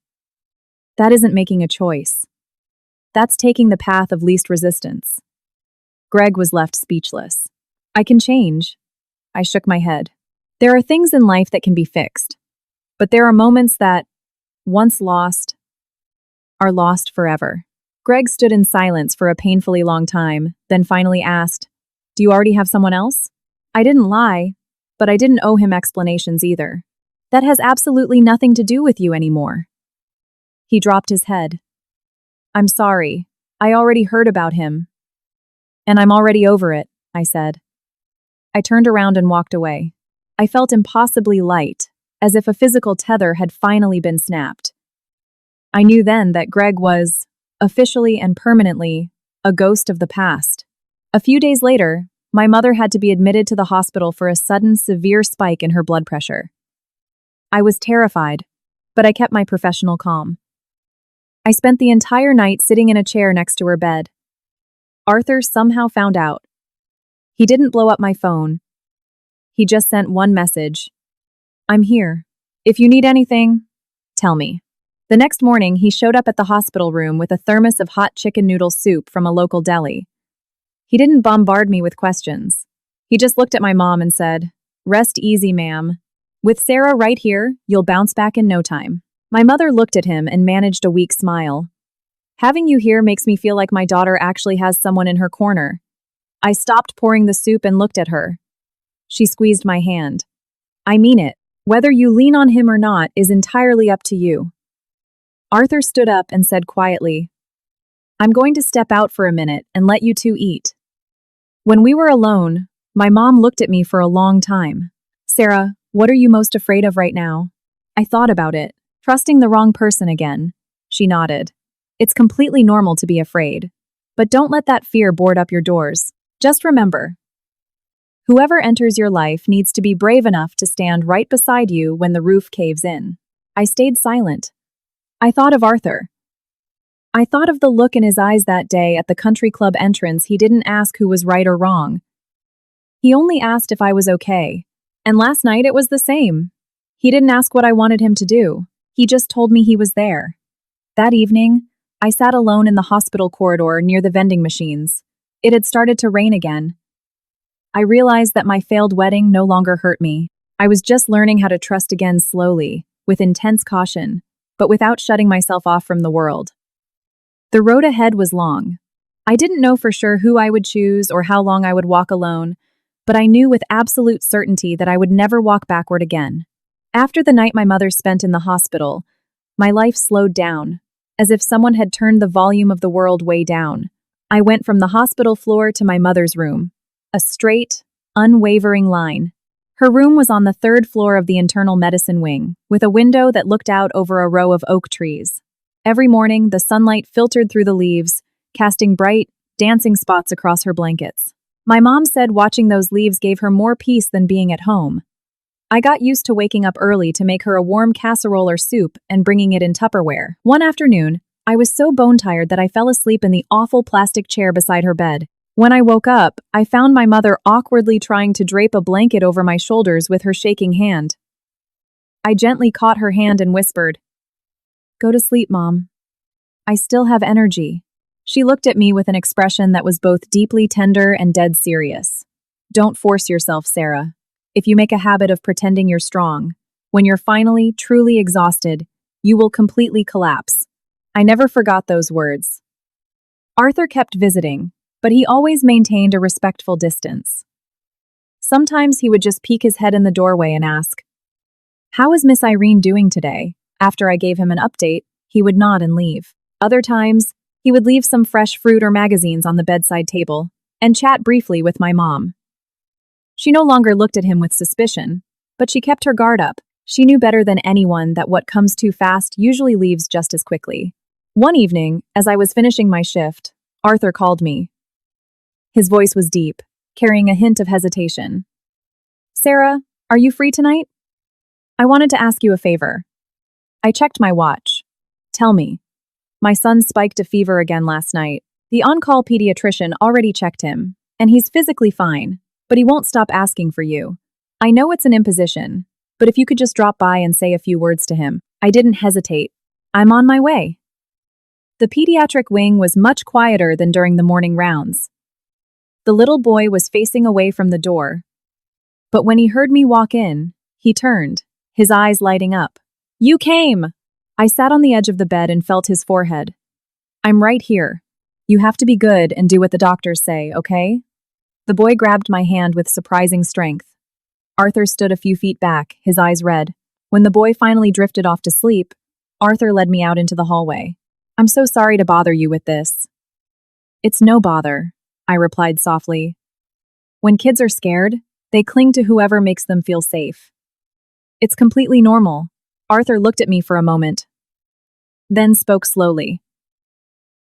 That isn't making a choice. That's taking the path of least resistance." Greg was left speechless. "I can change." I shook my head. There are things in life that can be fixed, but there are moments that, once lost, are lost forever. Greg stood in silence for a painfully long time, then finally asked, "Do you already have someone else?" I didn't lie, but I didn't owe him explanations either. "That has absolutely nothing to do with you anymore." He dropped his head. "I'm sorry. I already heard about him. And I'm already over it," I said. I turned around and walked away. I felt impossibly light, as if a physical tether had finally been snapped. I knew then that Greg was, officially and permanently, a ghost of the past. A few days later, my mother had to be admitted to the hospital for a sudden severe spike in her blood pressure. I was terrified, but I kept my professional calm. I spent the entire night sitting in a chair next to her bed. Arthur somehow found out. He didn't blow up my phone. He just sent one message. "I'm here. If you need anything, tell me." The next morning, he showed up at the hospital room with a thermos of hot chicken noodle soup from a local deli. He didn't bombard me with questions. He just looked at my mom and said, "Rest easy, ma'am. With Sarah right here, you'll bounce back in no time." My mother looked at him and managed a weak smile. "Having you here makes me feel like my daughter actually has someone in her corner." I stopped pouring the soup and looked at her. She squeezed my hand. "I mean it. Whether you lean on him or not is entirely up to you." Arthur stood up and said quietly, "I'm going to step out for a minute and let you two eat." When we were alone, my mom looked at me for a long time. "Sarah, what are you most afraid of right now?" I thought about it. Trusting the wrong person again. She nodded. "It's completely normal to be afraid. But don't let that fear board up your doors. Just remember, whoever enters your life needs to be brave enough to stand right beside you when the roof caves in." I stayed silent. I thought of Arthur. I thought of the look in his eyes that day at the country club entrance. He didn't ask who was right or wrong. He only asked if I was okay. And last night it was the same. He didn't ask what I wanted him to do. He just told me he was there. That evening, I sat alone in the hospital corridor near the vending machines. It had started to rain again. I realized that my failed wedding no longer hurt me. I was just learning how to trust again slowly, with intense caution, but without shutting myself off from the world. The road ahead was long. I didn't know for sure who I would choose or how long I would walk alone, but I knew with absolute certainty that I would never walk backward again. After the night my mother spent in the hospital, my life slowed down, as if someone had turned the volume of the world way down. I went from the hospital floor to my mother's room. A straight, unwavering line. Her room was on the 3rd floor of the internal medicine wing, with a window that looked out over a row of oak trees. Every morning, the sunlight filtered through the leaves, casting bright, dancing spots across her blankets. My mom said watching those leaves gave her more peace than being at home. I got used to waking up early to make her a warm casserole or soup and bringing it in Tupperware. One afternoon, I was so bone-tired that I fell asleep in the awful plastic chair beside her bed. When I woke up, I found my mother awkwardly trying to drape a blanket over my shoulders with her shaking hand. I gently caught her hand and whispered, "Go to sleep, Mom. I still have energy." She looked at me with an expression that was both deeply tender and dead serious. Don't force yourself, Sarah. If you make a habit of pretending you're strong, when you're finally, truly exhausted, you will completely collapse. I never forgot those words. Arthur kept visiting, but he always maintained a respectful distance. Sometimes he would just peek his head in the doorway and ask, "How is Miss Irene doing today?" After I gave him an update, he would nod and leave. Other times, he would leave some fresh fruit or magazines on the bedside table and chat briefly with my mom. She no longer looked at him with suspicion, but she kept her guard up. She knew better than anyone that what comes too fast usually leaves just as quickly. One evening, as I was finishing my shift, Arthur called me. His voice was deep, carrying a hint of hesitation. "Sarah, are you free tonight? I wanted to ask you a favor." I checked my watch. "Tell me." My son spiked a fever again last night. The on-call pediatrician already checked him, and he's physically fine, but he won't stop asking for you. I know it's an imposition, but if you could just drop by and say a few words to him. I didn't hesitate. I'm on my way. The pediatric wing was much quieter than during the morning rounds. The little boy was facing away from the door. But when he heard me walk in, he turned, his eyes lighting up. "You came!" I sat on the edge of the bed and felt his forehead. "I'm right here. You have to be good and do what the doctors say, okay?" The boy grabbed my hand with surprising strength. Arthur stood a few feet back, his eyes red. When the boy finally drifted off to sleep, Arthur led me out into the hallway. "I'm so sorry to bother you with this." "It's no bother," I replied softly. When kids are scared, they cling to whoever makes them feel safe. "It's completely normal." Arthur looked at me for a moment, then spoke slowly.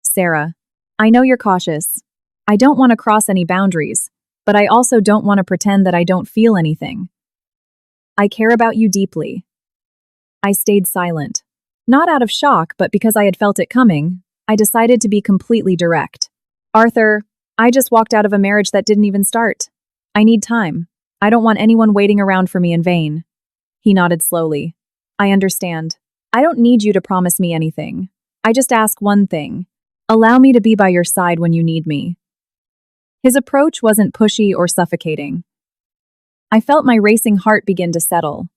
"Sarah, I know you're cautious. I don't want to cross any boundaries, but I also don't want to pretend that I don't feel anything. I care about you deeply." I stayed silent. Not out of shock, but because I had felt it coming, I decided to be completely direct. "Arthur, I just walked out of a marriage that didn't even start. I need time. I don't want anyone waiting around for me in vain." He nodded slowly. "I understand. I don't need you to promise me anything. I just ask one thing. Allow me to be by your side when you need me." His approach wasn't pushy or suffocating. I felt my racing heart begin to settle.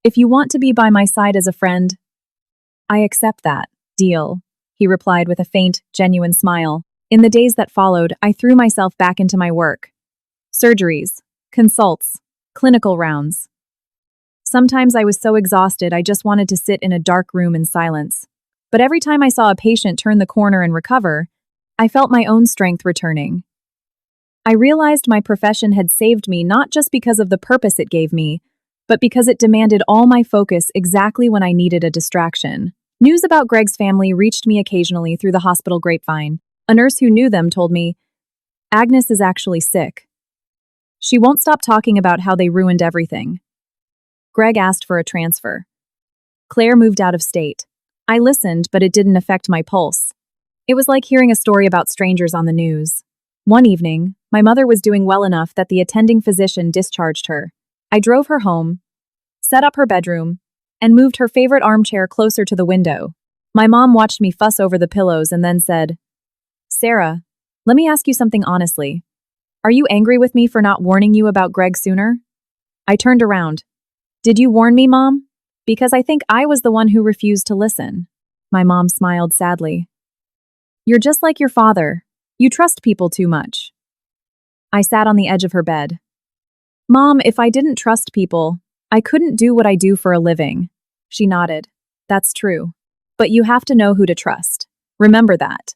"If you want to be by my side as a friend, I accept that. Deal," he replied with a faint, genuine smile. In the days that followed, I threw myself back into my work. Surgeries, consults, clinical rounds. Sometimes I was so exhausted I just wanted to sit in a dark room in silence. But every time I saw a patient turn the corner and recover, I felt my own strength returning. I realized my profession had saved me not just because of the purpose it gave me, but because it demanded all my focus exactly when I needed a distraction. News about Greg's family reached me occasionally through the hospital grapevine. A nurse who knew them told me, "Agnes is actually sick. She won't stop talking about how they ruined everything." Greg asked for a transfer. Claire moved out of state. I listened, but it didn't affect my pulse. It was like hearing a story about strangers on the news. One evening, my mother was doing well enough that the attending physician discharged her. I drove her home, set up her bedroom, and moved her favorite armchair closer to the window. My mom watched me fuss over the pillows and then said, "Sarah, let me ask you something honestly. Are you angry with me for not warning you about Greg sooner?" I turned around. "Did you warn me, Mom? Because I think I was the one who refused to listen." My mom smiled sadly. "You're just like your father. You trust people too much." I sat on the edge of her bed. "Mom, if I didn't trust people, I couldn't do what I do for a living." She nodded. "That's true. But you have to know who to trust. Remember that."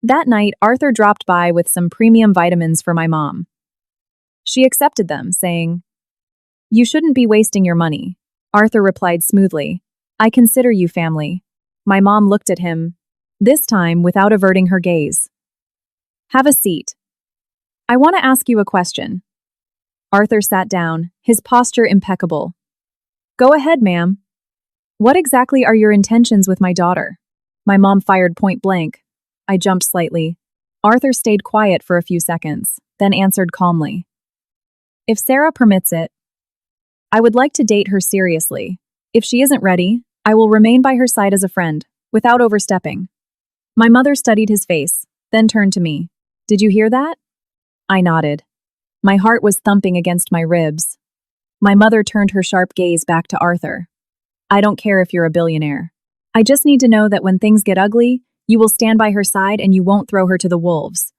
That night, Arthur dropped by with some premium vitamins for my mom. She accepted them, saying, "You shouldn't be wasting your money." Arthur replied smoothly, "I consider you family." My mom looked at him, this time without averting her gaze. "Have a seat. I want to ask you a question." Arthur sat down, his posture impeccable. "Go ahead, ma'am. What exactly are your intentions with my daughter?" My mom fired point blank. I jumped slightly. Arthur stayed quiet for a few seconds, then answered calmly. "If Sarah permits it, I would like to date her seriously. If she isn't ready, I will remain by her side as a friend, without overstepping." My mother studied his face, then turned to me. Did you hear that? I nodded. My heart was thumping against my ribs. My mother turned her sharp gaze back to Arthur. I don't care if you're a billionaire. I just need to know that when things get ugly, you will stand by her side and you won't throw her to the wolves.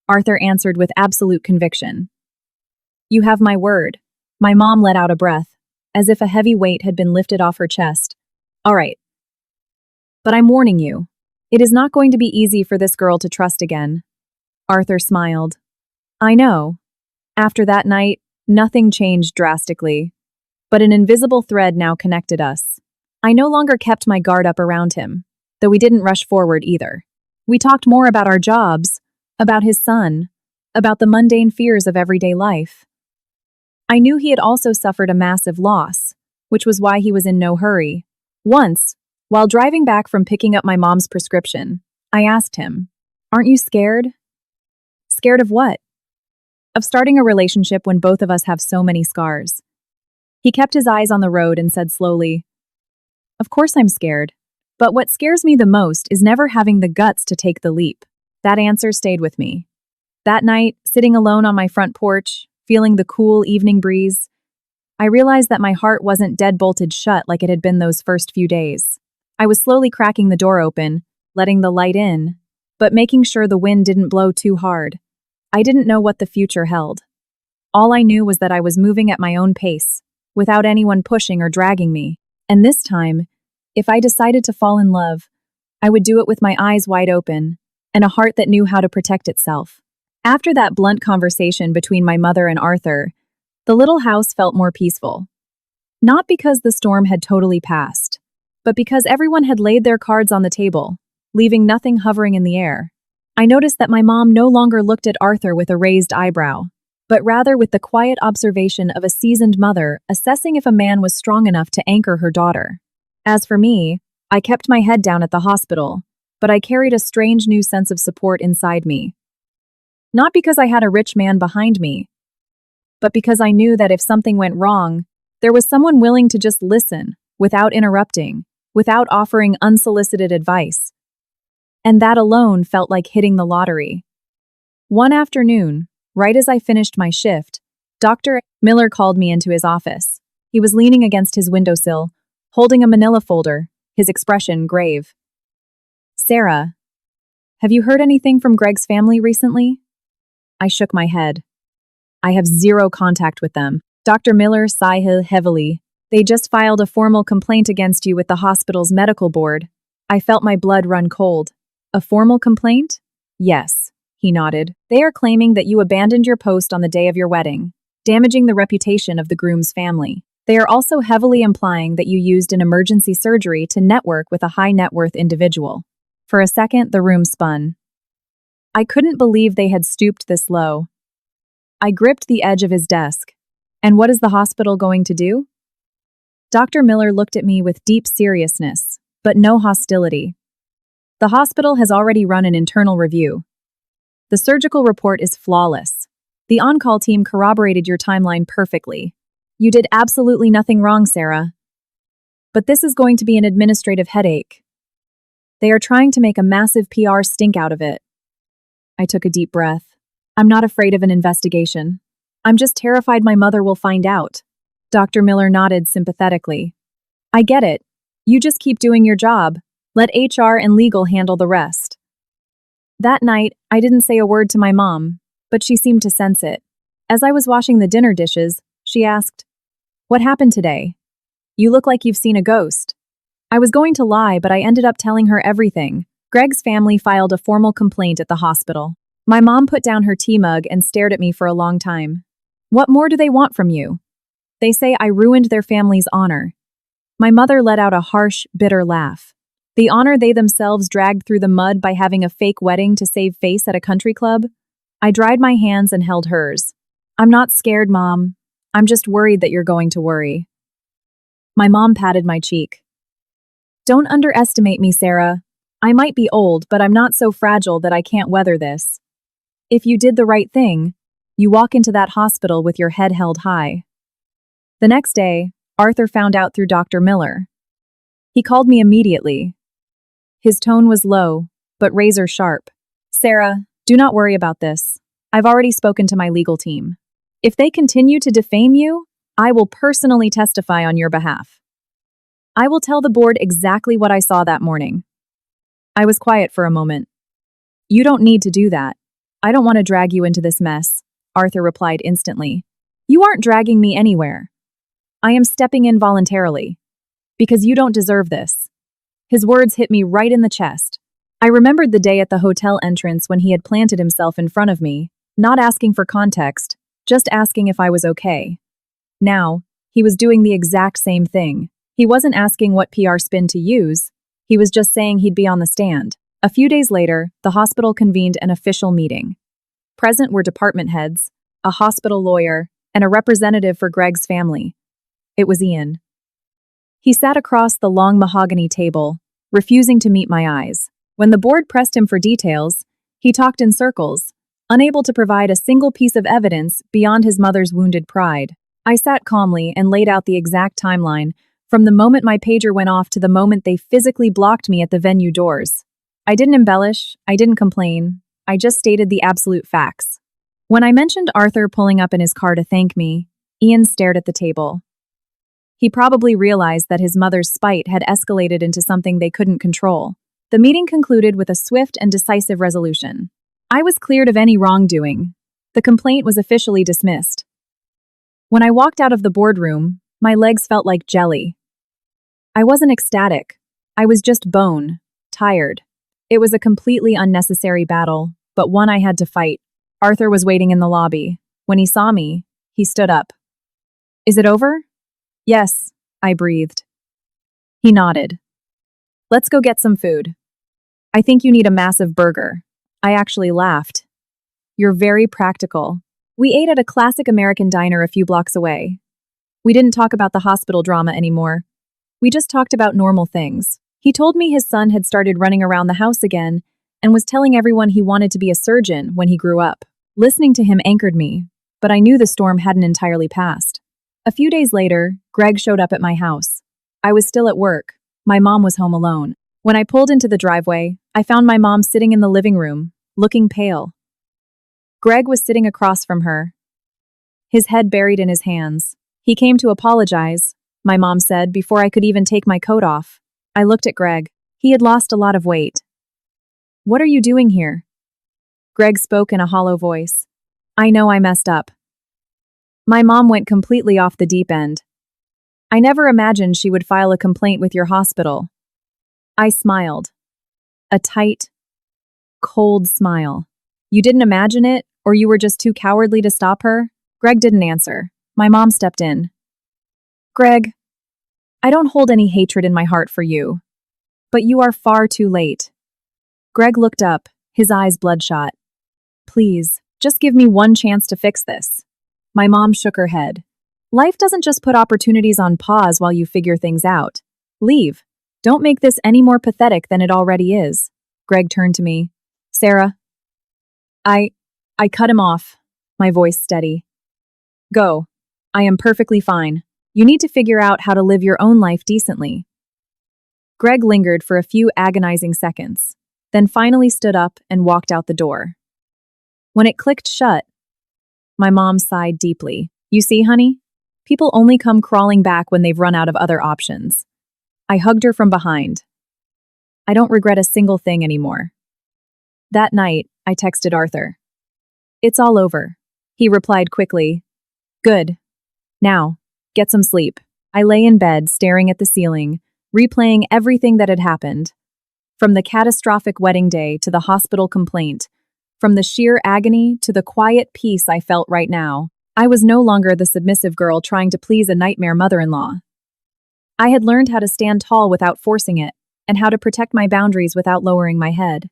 Arthur answered with absolute conviction. You have my word. My mom let out a breath, as if a heavy weight had been lifted off her chest. All right. But I'm warning you. It is not going to be easy for this girl to trust again. Arthur smiled. I know. After that night, nothing changed drastically. But an invisible thread now connected us. I no longer kept my guard up around him, though we didn't rush forward either. We talked more about our jobs, about his son, about the mundane fears of everyday life. I knew he had also suffered a massive loss, which was why he was in no hurry. Once, while driving back from picking up my mom's prescription, I asked him, Aren't you scared? Scared of what? Of starting a relationship when both of us have so many scars. He kept his eyes on the road and said slowly, Of course I'm scared, but what scares me the most is never having the guts to take the leap. That answer stayed with me. That night, sitting alone on my front porch, feeling the cool evening breeze, I realized that my heart wasn't dead-bolted shut like it had been those first few days. I was slowly cracking the door open, letting the light in, but making sure the wind didn't blow too hard. I didn't know what the future held. All I knew was that I was moving at my own pace, without anyone pushing or dragging me. And this time, if I decided to fall in love, I would do it with my eyes wide open and a heart that knew how to protect itself. After that blunt conversation between my mother and Arthur, the little house felt more peaceful. Not because the storm had totally passed, but because everyone had laid their cards on the table, leaving nothing hovering in the air. I noticed that my mom no longer looked at Arthur with a raised eyebrow, but rather with the quiet observation of a seasoned mother assessing if a man was strong enough to anchor her daughter. As for me, I kept my head down at the hospital, but I carried a strange new sense of support inside me. Not because I had a rich man behind me, but because I knew that if something went wrong, there was someone willing to just listen, without interrupting, without offering unsolicited advice. And that alone felt like hitting the lottery. One afternoon, right as I finished my shift, Dr. Miller called me into his office. He was leaning against his windowsill, holding a manila folder, his expression grave. Sarah, have you heard anything from Greg's family recently? I shook my head. I have zero contact with them. Dr. Miller sighed heavily. They just filed a formal complaint against you with the hospital's medical board. I felt my blood run cold. A formal complaint? Yes, he nodded. They are claiming that you abandoned your post on the day of your wedding, damaging the reputation of the groom's family. They are also heavily implying that you used an emergency surgery to network with a high-net-worth individual. For a second, the room spun. I couldn't believe they had stooped this low. I gripped the edge of his desk. And what is the hospital going to do? Dr. Miller looked at me with deep seriousness, but no hostility. The hospital has already run an internal review. The surgical report is flawless. The on-call team corroborated your timeline perfectly. You did absolutely nothing wrong, Sarah. But this is going to be an administrative headache. They are trying to make a massive PR stink out of it. I took a deep breath. I'm not afraid of an investigation. I'm just terrified my mother will find out. Dr. Miller nodded sympathetically. I get it. You just keep doing your job. Let HR and legal handle the rest. That night, I didn't say a word to my mom, but she seemed to sense it. As I was washing the dinner dishes, she asked, What happened today? You look like you've seen a ghost. I was going to lie, but I ended up telling her everything. Greg's family filed a formal complaint at the hospital. My mom put down her tea mug and stared at me for a long time. What more do they want from you? They say I ruined their family's honor. My mother let out a harsh, bitter laugh. The honor they themselves dragged through the mud by having a fake wedding to save face at a country club? I dried my hands and held hers. I'm not scared, Mom. I'm just worried that you're going to worry. My mom patted my cheek. Don't underestimate me, Sarah. I might be old, but I'm not so fragile that I can't weather this. If you did the right thing, you walk into that hospital with your head held high. The next day, Arthur found out through Dr. Miller. He called me immediately. His tone was low, but razor sharp. Sarah, do not worry about this. I've already spoken to my legal team. If they continue to defame you, I will personally testify on your behalf. I will tell the board exactly what I saw that morning. I was quiet for a moment. You don't need to do that. I don't want to drag you into this mess, Arthur replied instantly. You aren't dragging me anywhere. I am stepping in voluntarily. Because you don't deserve this. His words hit me right in the chest. I remembered the day at the hotel entrance when he had planted himself in front of me, not asking for context, just asking if I was okay. Now, he was doing the exact same thing. He wasn't asking what PR spin to use, he was just saying he'd be on the stand. A few days later, the hospital convened an official meeting. Present were department heads, a hospital lawyer, and a representative for Greg's family. It was Ian. He sat across the long mahogany table, refusing to meet my eyes. When the board pressed him for details, he talked in circles, unable to provide a single piece of evidence beyond his mother's wounded pride. I sat calmly and laid out the exact timeline, from the moment my pager went off to the moment they physically blocked me at the venue doors. I didn't embellish, I didn't complain, I just stated the absolute facts. When I mentioned Arthur pulling up in his car to thank me, Ian stared at the table. He probably realized that his mother's spite had escalated into something they couldn't control. The meeting concluded with a swift and decisive resolution. I was cleared of any wrongdoing. The complaint was officially dismissed. When I walked out of the boardroom, my legs felt like jelly. I wasn't ecstatic. I was just bone, tired. It was a completely unnecessary battle, but one I had to fight. Arthur was waiting in the lobby. When he saw me, he stood up. Is it over? Yes, I breathed. He nodded. Let's go get some food. I think you need a massive burger. I actually laughed. You're very practical. We ate at a classic American diner a few blocks away. We didn't talk about the hospital drama anymore. We just talked about normal things. He told me his son had started running around the house again and was telling everyone he wanted to be a surgeon when he grew up. Listening to him anchored me, but I knew the storm hadn't entirely passed. A few days later, Greg showed up at my house. I was still at work. My mom was home alone. When I pulled into the driveway, I found my mom sitting in the living room, looking pale. Greg was sitting across from her, his head buried in his hands. He came to apologize, my mom said, before I could even take my coat off. I looked at Greg. He had lost a lot of weight. What are you doing here? Greg spoke in a hollow voice. I know I messed up. My mom went completely off the deep end. I never imagined she would file a complaint with your hospital. I smiled. A tight, cold smile. You didn't imagine it, or you were just too cowardly to stop her? Greg didn't answer. My mom stepped in. Greg, I don't hold any hatred in my heart for you. But you are far too late. Greg looked up, his eyes bloodshot. Please, just give me one chance to fix this. My mom shook her head. Life doesn't just put opportunities on pause while you figure things out. Leave. Don't make this any more pathetic than it already is. Greg turned to me. Sarah. I cut him off, my voice steady. Go. I am perfectly fine. You need to figure out how to live your own life decently. Greg lingered for a few agonizing seconds, then finally stood up and walked out the door. When it clicked shut, my mom sighed deeply. You see, honey? People only come crawling back when they've run out of other options. I hugged her from behind. I don't regret a single thing anymore. That night, I texted Arthur. It's all over. He replied quickly. Good. Now, get some sleep. I lay in bed, staring at the ceiling, replaying everything that had happened. From the catastrophic wedding day to the hospital complaint, from the sheer agony to the quiet peace I felt right now, I was no longer the submissive girl trying to please a nightmare mother-in-law. I had learned how to stand tall without forcing it, and how to protect my boundaries without lowering my head.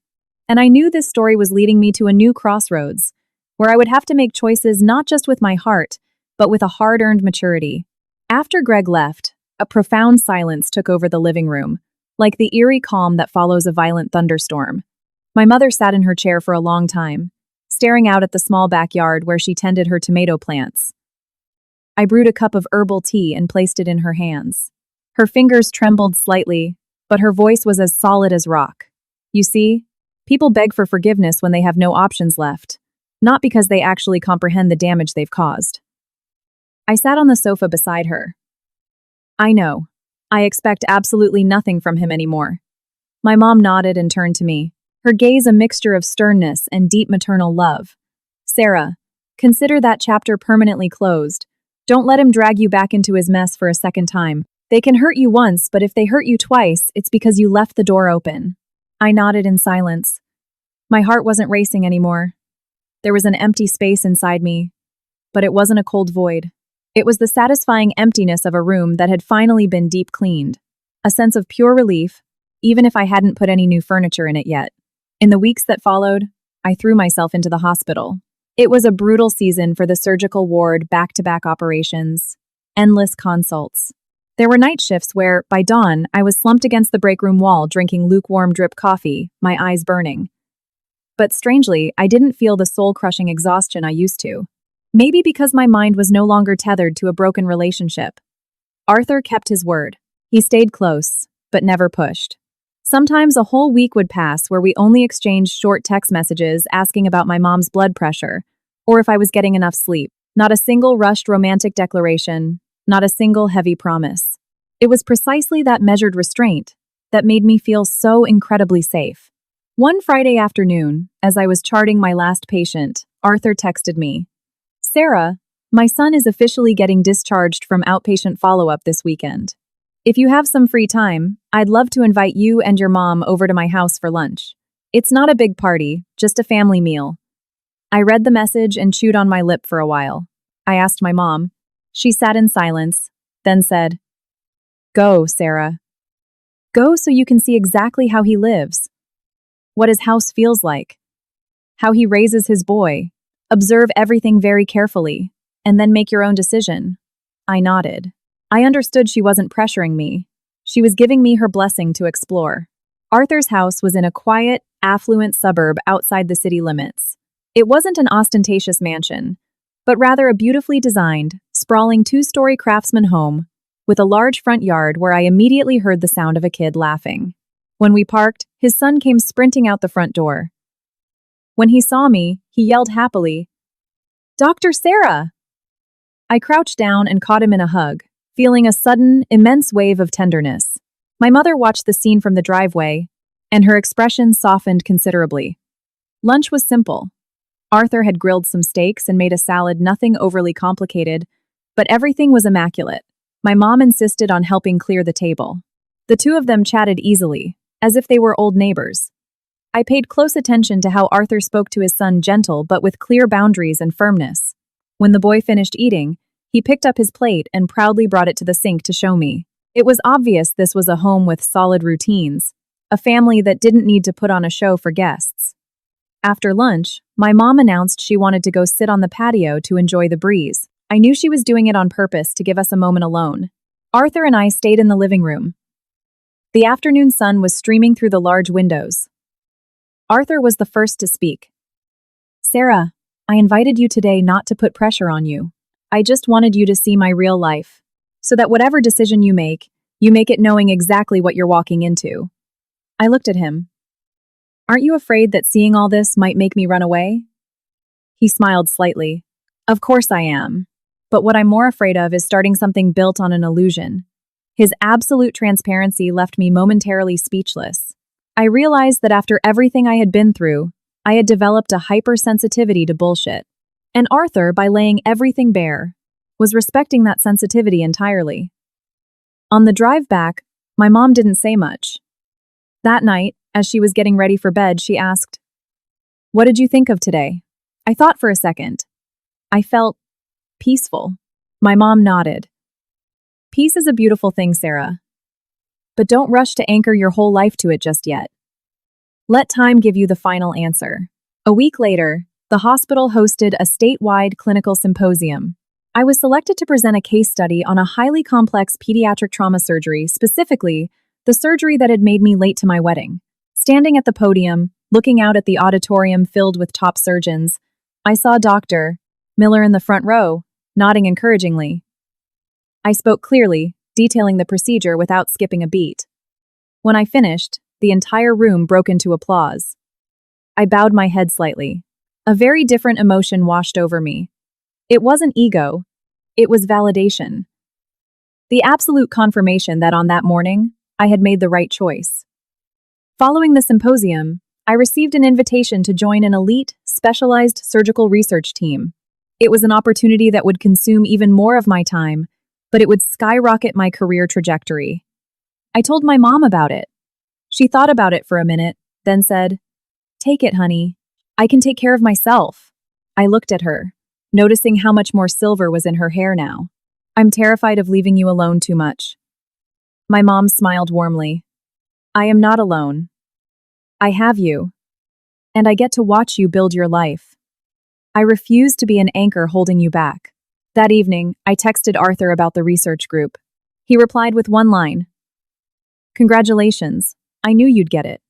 And I knew this story was leading me to a new crossroads, where I would have to make choices not just with my heart, but with a hard-earned maturity. After Greg left, a profound silence took over the living room, like the eerie calm that follows a violent thunderstorm. My mother sat in her chair for a long time, staring out at the small backyard where she tended her tomato plants. I brewed a cup of herbal tea and placed it in her hands. Her fingers trembled slightly, but her voice was as solid as rock. You see, People beg for forgiveness when they have no options left, not because they actually comprehend the damage they've caused. I sat on the sofa beside her. I know. I expect absolutely nothing from him anymore. My mom nodded and turned to me, her gaze a mixture of sternness and deep maternal love. Sarah, consider that chapter permanently closed. Don't let him drag you back into his mess for a second time. They can hurt you once, but if they hurt you twice, it's because you left the door open. I nodded in silence. My heart wasn't racing anymore. There was an empty space inside me, but it wasn't a cold void. It was the satisfying emptiness of a room that had finally been deep cleaned. A sense of pure relief, even if I hadn't put any new furniture in it yet. In the weeks that followed, I threw myself into the hospital. It was a brutal season for the surgical ward, back-to-back operations, endless consults. There were night shifts where, by dawn, I was slumped against the break room wall drinking lukewarm drip coffee, my eyes burning. But strangely, I didn't feel the soul-crushing exhaustion I used to. Maybe because my mind was no longer tethered to a broken relationship. Arthur kept his word. He stayed close, but never pushed. Sometimes a whole week would pass where we only exchanged short text messages asking about my mom's blood pressure, or if I was getting enough sleep. Not a single rushed romantic declaration, not a single heavy promise. It was precisely that measured restraint that made me feel so incredibly safe. One Friday afternoon, as I was charting my last patient, Arthur texted me, "Sarah, my son is officially getting discharged from outpatient follow-up this weekend. If you have some free time, I'd love to invite you and your mom over to my house for lunch. It's not a big party, just a family meal." I read the message and chewed on my lip for a while. I asked my mom. She sat in silence, then said, "Go, Sarah. Go so you can see exactly how he lives. What his house feels like. How he raises his boy. Observe everything very carefully, and then make your own decision." I nodded. I understood she wasn't pressuring me. She was giving me her blessing to explore. Arthur's house was in a quiet, affluent suburb outside the city limits. It wasn't an ostentatious mansion, but rather a beautifully designed, sprawling two-story craftsman home with a large front yard where I immediately heard the sound of a kid laughing. When we parked, his son came sprinting out the front door. When he saw me, he yelled happily, "Dr. Sarah!" I crouched down and caught him in a hug, feeling a sudden, immense wave of tenderness. My mother watched the scene from the driveway, and her expression softened considerably. Lunch was simple. Arthur had grilled some steaks and made a salad, nothing overly complicated, but everything was immaculate. My mom insisted on helping clear the table. The two of them chatted easily, as if they were old neighbors. I paid close attention to how Arthur spoke to his son, gentle but with clear boundaries and firmness. When the boy finished eating, he picked up his plate and proudly brought it to the sink to show me. It was obvious this was a home with solid routines, a family that didn't need to put on a show for guests. After lunch, my mom announced she wanted to go sit on the patio to enjoy the breeze. I knew she was doing it on purpose to give us a moment alone. Arthur and I stayed in the living room. The afternoon sun was streaming through the large windows. Arthur was the first to speak. "Sarah, I invited you today not to put pressure on you. I just wanted you to see my real life, so that whatever decision you make it knowing exactly what you're walking into." I looked at him. "Aren't you afraid that seeing all this might make me run away?" He smiled slightly. "Of course I am. But what I'm more afraid of is starting something built on an illusion." His absolute transparency left me momentarily speechless. I realized that after everything I had been through, I had developed a hypersensitivity to bullshit. And Arthur, by laying everything bare, was respecting that sensitivity entirely. On the drive back, my mom didn't say much. That night, as she was getting ready for bed, she asked, "What did you think of today?" I thought for a second. I felt peaceful. My mom nodded. "Peace is a beautiful thing, Sarah. But don't rush to anchor your whole life to it just yet. Let time give you the final answer." A week later, the hospital hosted a statewide clinical symposium. I was selected to present a case study on a highly complex pediatric trauma surgery, specifically the surgery that had made me late to my wedding. Standing at the podium, looking out at the auditorium filled with top surgeons, I saw Dr. Miller in the front row, nodding encouragingly. I spoke clearly, detailing the procedure without skipping a beat. When I finished, the entire room broke into applause. I bowed my head slightly. A very different emotion washed over me. It wasn't ego, it was validation. The absolute confirmation that on that morning, I had made the right choice. Following the symposium, I received an invitation to join an elite, specialized surgical research team. It was an opportunity that would consume even more of my time, but it would skyrocket my career trajectory. I told my mom about it. She thought about it for a minute, then said, "Take it, honey. I can take care of myself." I looked at her, noticing how much more silver was in her hair now. "I'm terrified of leaving you alone too much." My mom smiled warmly. "I am not alone. I have you. And I get to watch you build your life. I refuse to be an anchor holding you back." That evening, I texted Arthur about the research group. He replied with one line. "Congratulations. I knew you'd get it."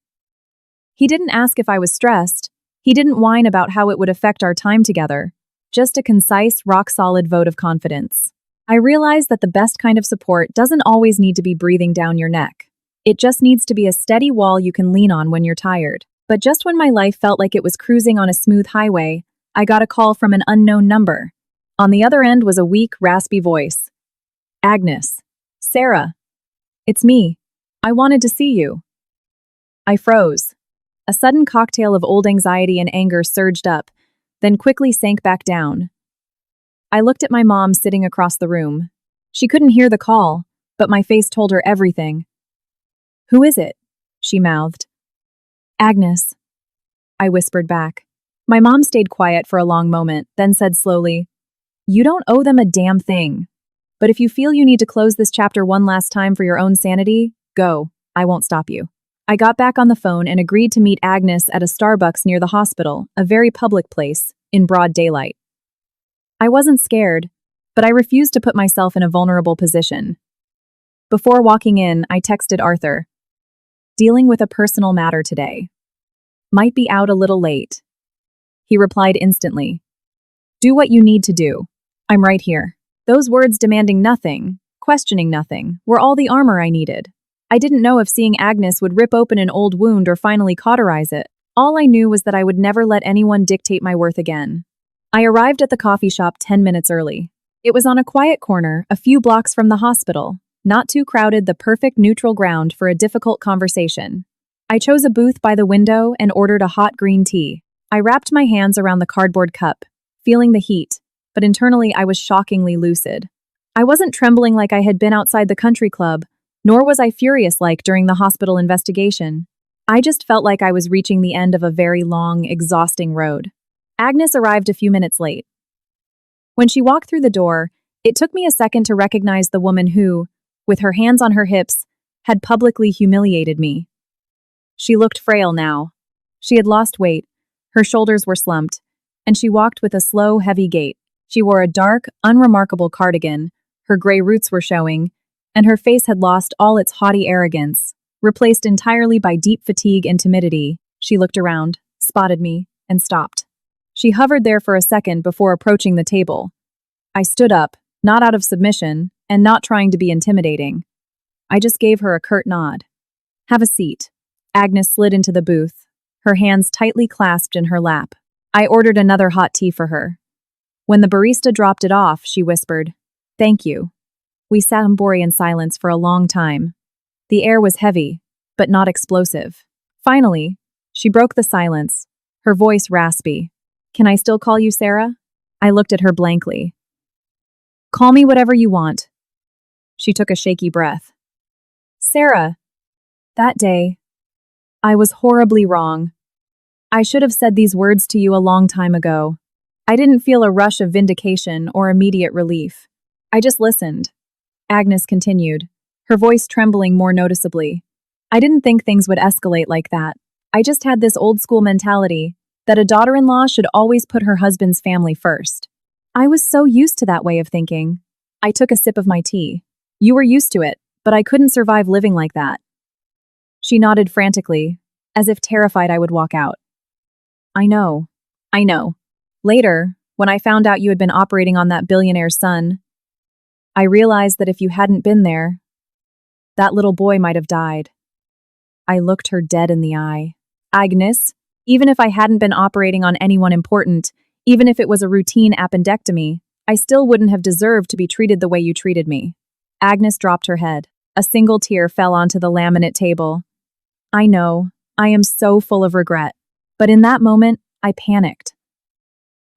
He didn't ask if I was stressed. He didn't whine about how it would affect our time together. Just a concise, rock-solid vote of confidence. I realized that the best kind of support doesn't always need to be breathing down your neck. It just needs to be a steady wall you can lean on when you're tired. But just when my life felt like it was cruising on a smooth highway, I got a call from an unknown number. On the other end was a weak, raspy voice. "Agnes. Sarah. It's me. I wanted to see you." I froze. A sudden cocktail of old anxiety and anger surged up, then quickly sank back down. I looked at my mom sitting across the room. She couldn't hear the call, but my face told her everything. "Who is it?" she mouthed. "Agnes," I whispered back. My mom stayed quiet for a long moment, then said slowly, "You don't owe them a damn thing. But if you feel you need to close this chapter one last time for your own sanity, go. I won't stop you." I got back on the phone and agreed to meet Agnes at a Starbucks near the hospital, a very public place, in broad daylight. I wasn't scared, but I refused to put myself in a vulnerable position. Before walking in, I texted Arthur. "Dealing with a personal matter today. Might be out a little late." He replied instantly. "Do what you need to do. I'm right here." Those words, demanding nothing, questioning nothing, were all the armor I needed. I didn't know if seeing Agnes would rip open an old wound or finally cauterize it. All I knew was that I would never let anyone dictate my worth again. I arrived at the coffee shop 10 minutes early. It was on a quiet corner, a few blocks from the hospital, not too crowded, the perfect neutral ground for a difficult conversation. I chose a booth by the window and ordered a hot green tea. I wrapped my hands around the cardboard cup, feeling the heat, but internally I was shockingly lucid. I wasn't trembling like I had been outside the country club, nor was I furious like during the hospital investigation. I just felt like I was reaching the end of a very long, exhausting road. Agnes arrived a few minutes late. When she walked through the door, it took me a second to recognize the woman who, with her hands on her hips, had publicly humiliated me. She looked frail now. She had lost weight, her shoulders were slumped, and she walked with a slow, heavy gait. She wore a dark, unremarkable cardigan, her gray roots were showing, and her face had lost all its haughty arrogance, replaced entirely by deep fatigue and timidity. She looked around, spotted me, and stopped. She hovered there for a second before approaching the table. I stood up, not out of submission, and not trying to be intimidating. I just gave her a curt nod. "Have a seat." Agnes slid into the booth, her hands tightly clasped in her lap. I ordered another hot tea for her. When the barista dropped it off, she whispered, "Thank you." We sat in Borean silence for a long time. The air was heavy, but not explosive. Finally, she broke the silence, her voice raspy. "Can I still call you Sarah?" I looked at her blankly. "Call me whatever you want." She took a shaky breath. "Sarah, that day, I was horribly wrong. I should have said these words to you a long time ago. I didn't feel a rush of vindication or immediate relief. I just listened." Agnes continued, her voice trembling more noticeably. "I didn't think things would escalate like that. I just had this old-school mentality that a daughter-in-law should always put her husband's family first. I was so used to that way of thinking." I took a sip of my tea. "You were used to it, but I couldn't survive living like that." She nodded frantically, as if terrified I would walk out. I know. Later, when I found out you had been operating on that billionaire's son, I realized that if you hadn't been there, that little boy might have died." I looked her dead in the eye. "Agnes, Even if I hadn't been operating on anyone important, even if it was a routine appendectomy, I still wouldn't have deserved to be treated the way you treated me. Agnes dropped her head. A single tear fell onto the laminate table. I know, I am so full of regret. But in that moment, I panicked.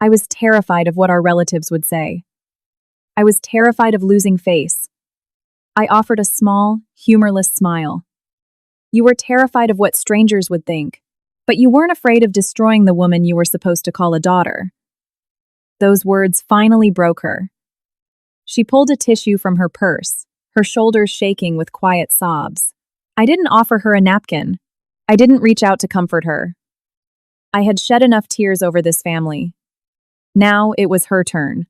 I was terrified of what our relatives would say. I was terrified of losing face. I offered a small, humorless smile. You were terrified of what strangers would think, but you weren't afraid of destroying the woman you were supposed to call a daughter. Those words finally broke her. She pulled a tissue from her purse, her shoulders shaking with quiet sobs. I didn't offer her a napkin. I didn't reach out to comfort her. I had shed enough tears over this family. Now it was her turn.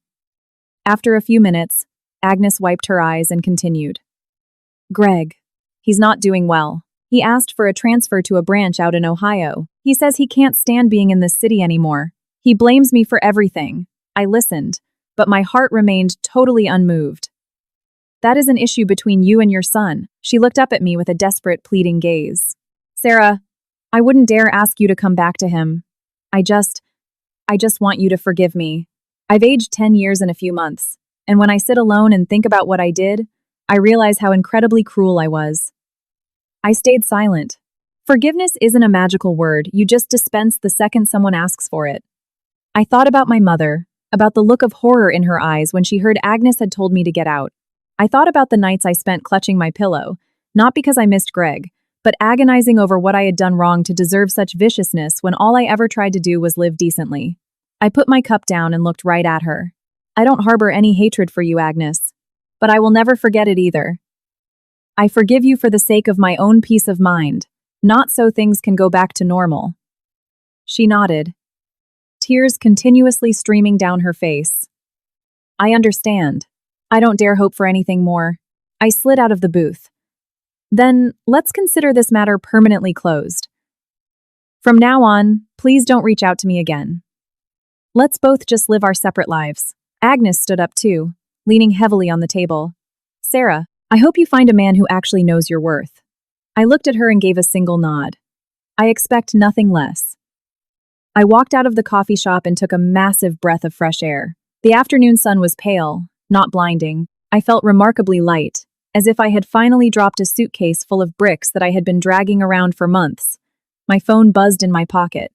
After a few minutes, Agnes wiped her eyes and continued. Greg. He's not doing well. He asked for a transfer to a branch out in Ohio. He says he can't stand being in this city anymore. He blames me for everything. I listened, but my heart remained totally unmoved. That is an issue between you and your son. She looked up at me with a desperate, pleading gaze. Sarah, I wouldn't dare ask you to come back to him. I just want you to forgive me. I've aged 10 years in a few months, and when I sit alone and think about what I did, I realize how incredibly cruel I was. I stayed silent. Forgiveness isn't a magical word, you just dispense the second someone asks for it. I thought about my mother, about the look of horror in her eyes when she heard Agnes had told me to get out. I thought about the nights I spent clutching my pillow, not because I missed Greg, but agonizing over what I had done wrong to deserve such viciousness when all I ever tried to do was live decently. I put my cup down and looked right at her. I don't harbor any hatred for you, Agnes, but I will never forget it either. I forgive you for the sake of my own peace of mind, not so things can go back to normal. She nodded, tears continuously streaming down her face. I understand. I don't dare hope for anything more. I slid out of the booth. Then, let's consider this matter permanently closed. From now on, please don't reach out to me again. Let's both just live our separate lives. Agnes stood up too, leaning heavily on the table. Sarah, I hope you find a man who actually knows your worth. I looked at her and gave a single nod. I expect nothing less. I walked out of the coffee shop and took a massive breath of fresh air. The afternoon sun was pale, not blinding. I felt remarkably light, as if I had finally dropped a suitcase full of bricks that I had been dragging around for months. My phone buzzed in my pocket.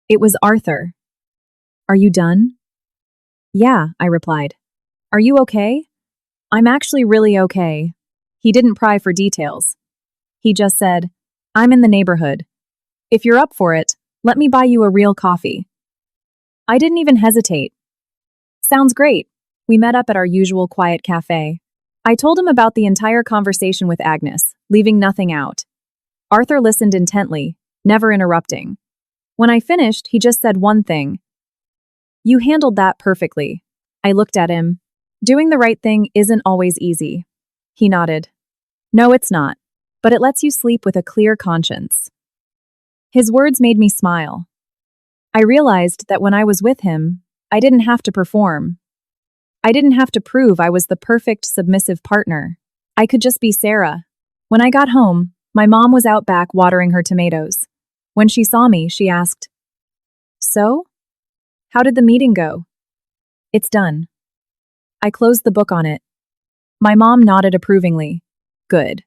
It was Arthur. Are you done? Yeah, I replied. Are you okay? I'm actually really okay. He didn't pry for details. He just said, I'm in the neighborhood. If you're up for it, let me buy you a real coffee. I didn't even hesitate. Sounds great. We met up at our usual quiet cafe. I told him about the entire conversation with Agnes, leaving nothing out. Arthur listened intently, never interrupting. When I finished, he just said one thing. You handled that perfectly. I looked at him. Doing the right thing isn't always easy. He nodded. No, it's not, but it lets you sleep with a clear conscience. His words made me smile. I realized that when I was with him, I didn't have to perform. I didn't have to prove I was the perfect submissive partner. I could just be Sarah. When I got home, my mom was out back watering her tomatoes. When she saw me, she asked, So? How did the meeting go? It's done. I closed the book on it. My mom nodded approvingly. Good.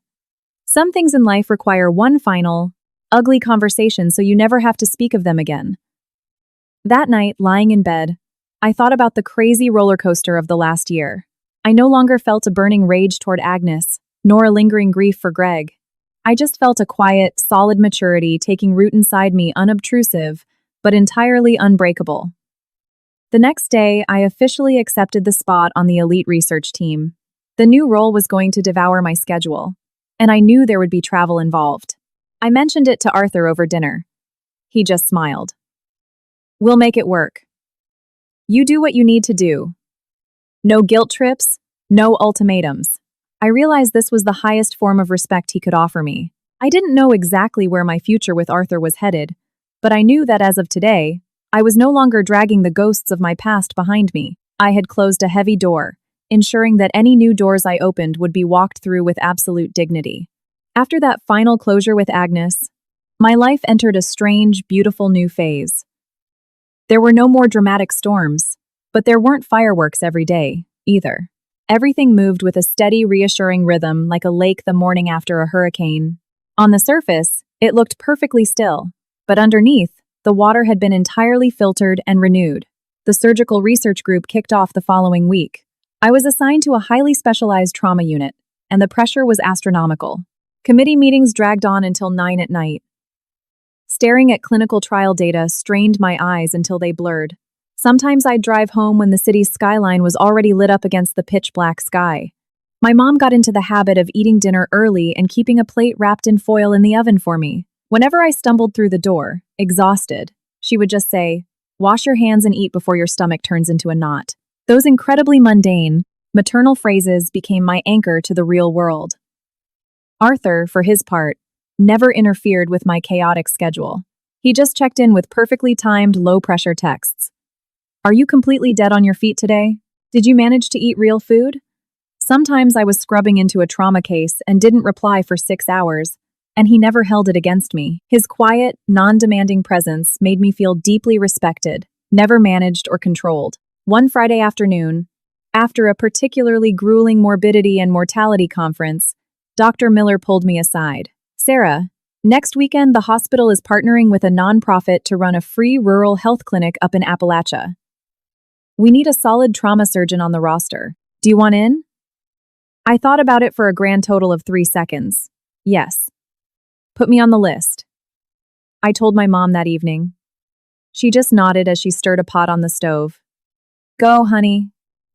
Some things in life require one final, ugly conversation so you never have to speak of them again. That night, lying in bed, I thought about the crazy roller coaster of the last year. I no longer felt a burning rage toward Agnes, nor a lingering grief for Greg. I just felt a quiet, solid maturity taking root inside me, unobtrusive, but entirely unbreakable. The next day, I officially accepted the spot on the elite research team. The new role was going to devour my schedule, and I knew there would be travel involved. I mentioned it to Arthur over dinner. He just smiled. We'll make it work. You do what you need to do. No guilt trips, no ultimatums. I realized this was the highest form of respect he could offer me. I didn't know exactly where my future with Arthur was headed, but I knew that as of today, I was no longer dragging the ghosts of my past behind me. I had closed a heavy door, ensuring that any new doors I opened would be walked through with absolute dignity. After that final closure with Agnes, My life entered a strange, beautiful new phase. There were no more dramatic storms, but there weren't fireworks every day, either. Everything moved with a steady, reassuring rhythm like a lake the morning after a hurricane. On the surface, it looked perfectly still, but underneath, the water had been entirely filtered and renewed. The surgical research group kicked off the following week. I was assigned to a highly specialized trauma unit, and the pressure was astronomical. Committee meetings dragged on until 9 at night. Staring at clinical trial data strained my eyes until they blurred. Sometimes I'd drive home when the city's skyline was already lit up against the pitch-black sky. My mom got into the habit of eating dinner early and keeping a plate wrapped in foil in the oven for me. Whenever I stumbled through the door, exhausted, she would just say, "Wash your hands and eat before your stomach turns into a knot." Those incredibly mundane, maternal phrases became my anchor to the real world. Arthur, for his part, never interfered with my chaotic schedule. He just checked in with perfectly timed, low-pressure texts. "Are you completely dead on your feet today? Did you manage to eat real food?" Sometimes I was scrubbing into a trauma case and didn't reply for 6 hours, and he never held it against me. His quiet, non-demanding presence made me feel deeply respected, never managed or controlled. One Friday afternoon, after a particularly grueling morbidity and mortality conference, Dr. Miller pulled me aside. "Sarah, next weekend the hospital is partnering with a nonprofit to run a free rural health clinic up in Appalachia. We need a solid trauma surgeon on the roster. Do you want in?" I thought about it for a grand total of 3 seconds. Yes. Put me on the list. I told my mom that evening. She just nodded as she stirred a pot on the stove. "Go, honey.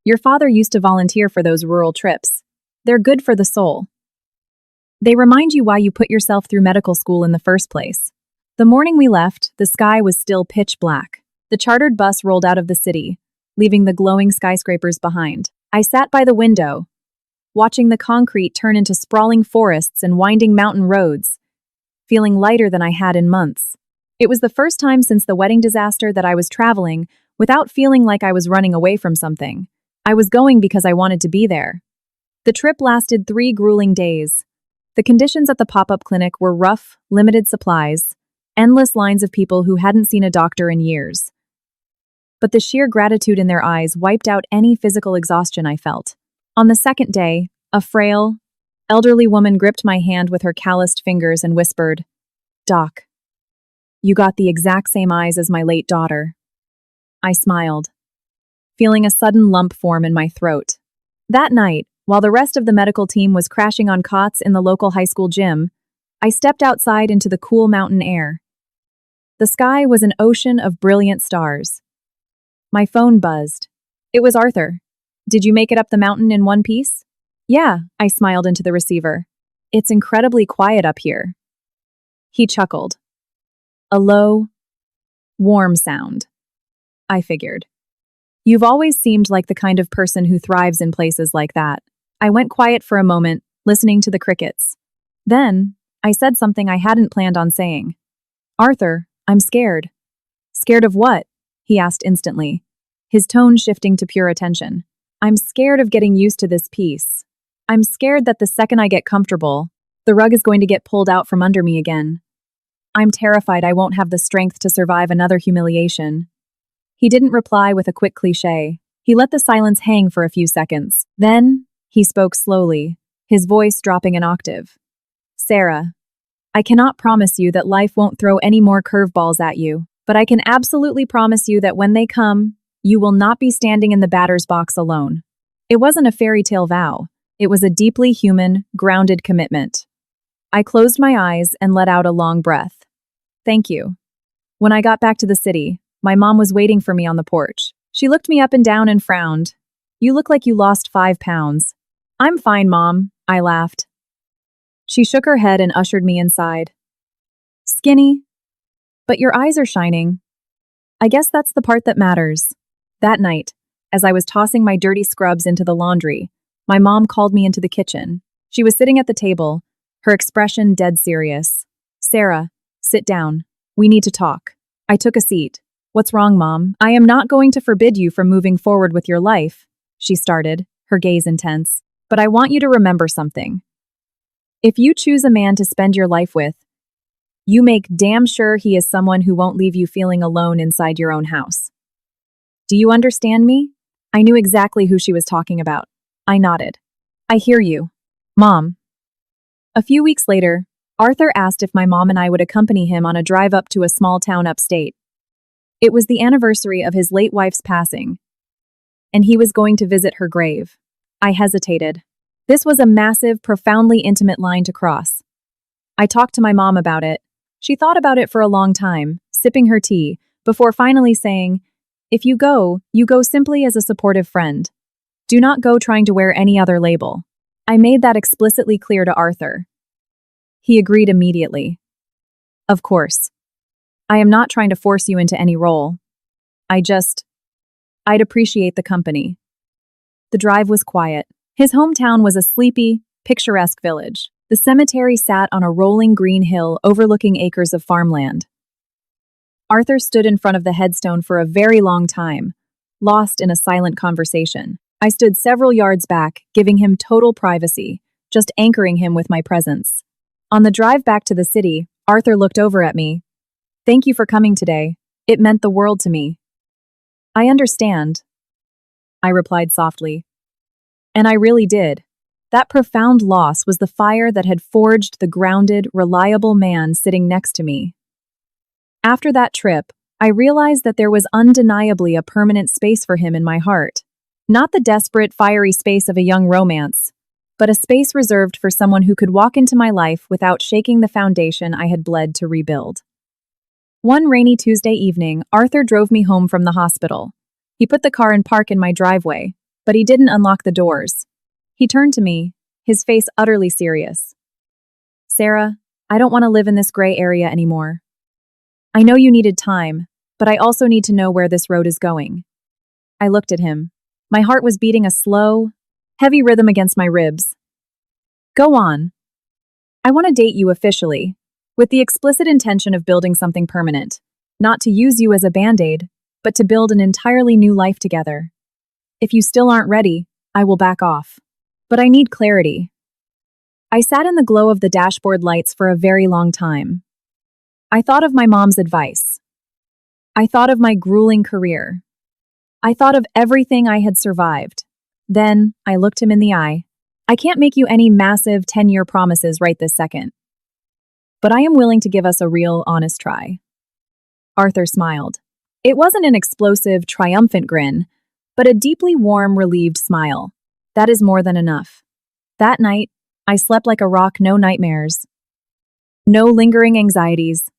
Your father used to volunteer for those rural trips. They're good for the soul. They remind you why you put yourself through medical school in the first place." The morning we left, the sky was still pitch black. The chartered bus rolled out of the city, leaving the glowing skyscrapers behind. I sat by the window, watching the concrete turn into sprawling forests and winding mountain roads, feeling lighter than I had in months. It was the first time since the wedding disaster that I was traveling without feeling like I was running away from something. I was going because I wanted to be there. The trip lasted 3 grueling days. The conditions at the pop-up clinic were rough, limited supplies, endless lines of people who hadn't seen a doctor in years. But the sheer gratitude in their eyes wiped out any physical exhaustion I felt. On the second day, a frail, elderly woman gripped my hand with her calloused fingers and whispered, "Doc, you got the exact same eyes as my late daughter." I smiled, feeling a sudden lump form in my throat. That night, while the rest of the medical team was crashing on cots in the local high school gym, I stepped outside into the cool mountain air. The sky was an ocean of brilliant stars. My phone buzzed. It was Arthur. "Did you make it up the mountain in one piece?" "Yeah," I smiled into the receiver. "It's incredibly quiet up here." He chuckled. A low, warm sound. I figured. "You've always seemed like the kind of person who thrives in places like that." I went quiet for a moment, listening to the crickets. Then, I said something I hadn't planned on saying. "Arthur, I'm scared." "Scared of what?" he asked instantly, his tone shifting to pure attention. "I'm scared of getting used to this peace. I'm scared that the second I get comfortable, the rug is going to get pulled out from under me again. I'm terrified I won't have the strength to survive another humiliation." He didn't reply with a quick cliché. He let the silence hang for a few seconds. Then, he spoke slowly, his voice dropping an octave. "Sarah, I cannot promise you that life won't throw any more curveballs at you, but I can absolutely promise you that when they come, you will not be standing in the batter's box alone." It wasn't a fairy tale vow. It was a deeply human, grounded commitment. I closed my eyes and let out a long breath. "Thank you." When I got back to the city, my mom was waiting for me on the porch. She looked me up and down and frowned. "You look like you lost 5 pounds. "I'm fine, Mom," I laughed. She shook her head and ushered me inside. "Skinny, but your eyes are shining. I guess that's the part that matters." That night, as I was tossing my dirty scrubs into the laundry, my mom called me into the kitchen. She was sitting at the table, her expression dead serious. "Sarah, sit down. We need to talk." I took a seat. "What's wrong, Mom?" "I am not going to forbid you from moving forward with your life," she started, her gaze intense. "But I want you to remember something. If you choose a man to spend your life with, You make damn sure he is someone who won't leave you feeling alone inside your own house. Do you understand me? I knew exactly who she was talking about. I nodded. I hear you, Mom. A few weeks later, Arthur asked if my mom and I would accompany him on a drive up to a small town upstate. It was the anniversary of his late wife's passing, and he was going to visit her grave. I hesitated. This was a massive, profoundly intimate line to cross. I talked to my mom about it. She thought about it for a long time, sipping her tea, before finally saying, "If you go simply as a supportive friend. Do not go trying to wear any other label." I made that explicitly clear to Arthur. He agreed immediately. Of course. I am not trying to force you into any role. I'd appreciate the company. The drive was quiet. His hometown was a sleepy, picturesque village. The cemetery sat on a rolling green hill overlooking acres of farmland. Arthur stood in front of the headstone for a very long time, lost in a silent conversation. I stood several yards back, giving him total privacy, just anchoring him with my presence. On the drive back to the city, Arthur looked over at me. "Thank you for coming today. It meant the world to me." "I understand," I replied softly. And I really did. That profound loss was the fire that had forged the grounded, reliable man sitting next to me. After that trip, I realized that there was undeniably a permanent space for him in my heart. Not the desperate, fiery space of a young romance, but a space reserved for someone who could walk into my life without shaking the foundation I had bled to rebuild. One rainy Tuesday evening, Arthur drove me home from the hospital. He put the car in park in my driveway, but he didn't unlock the doors. He turned to me, his face utterly serious. "Sarah, I don't want to live in this gray area anymore. I know you needed time, but I also need to know where this road is going." I looked at him. My heart was beating a slow, heavy rhythm against my ribs. "Go on. I want to date you officially, with the explicit intention of building something permanent, not to use you as a band-aid, but to build an entirely new life together. If you still aren't ready, I will back off. But I need clarity." I sat in the glow of the dashboard lights for a very long time. I thought of my mom's advice. I thought of my grueling career. I thought of everything I had survived. Then, I looked him in the eye. "I can't make you any massive 10-year promises right this second. But I am willing to give us a real, honest try." Arthur smiled. It wasn't an explosive, triumphant grin, but a deeply warm, relieved smile. "That is more than enough." That night, I slept like a rock, no nightmares. No lingering anxieties.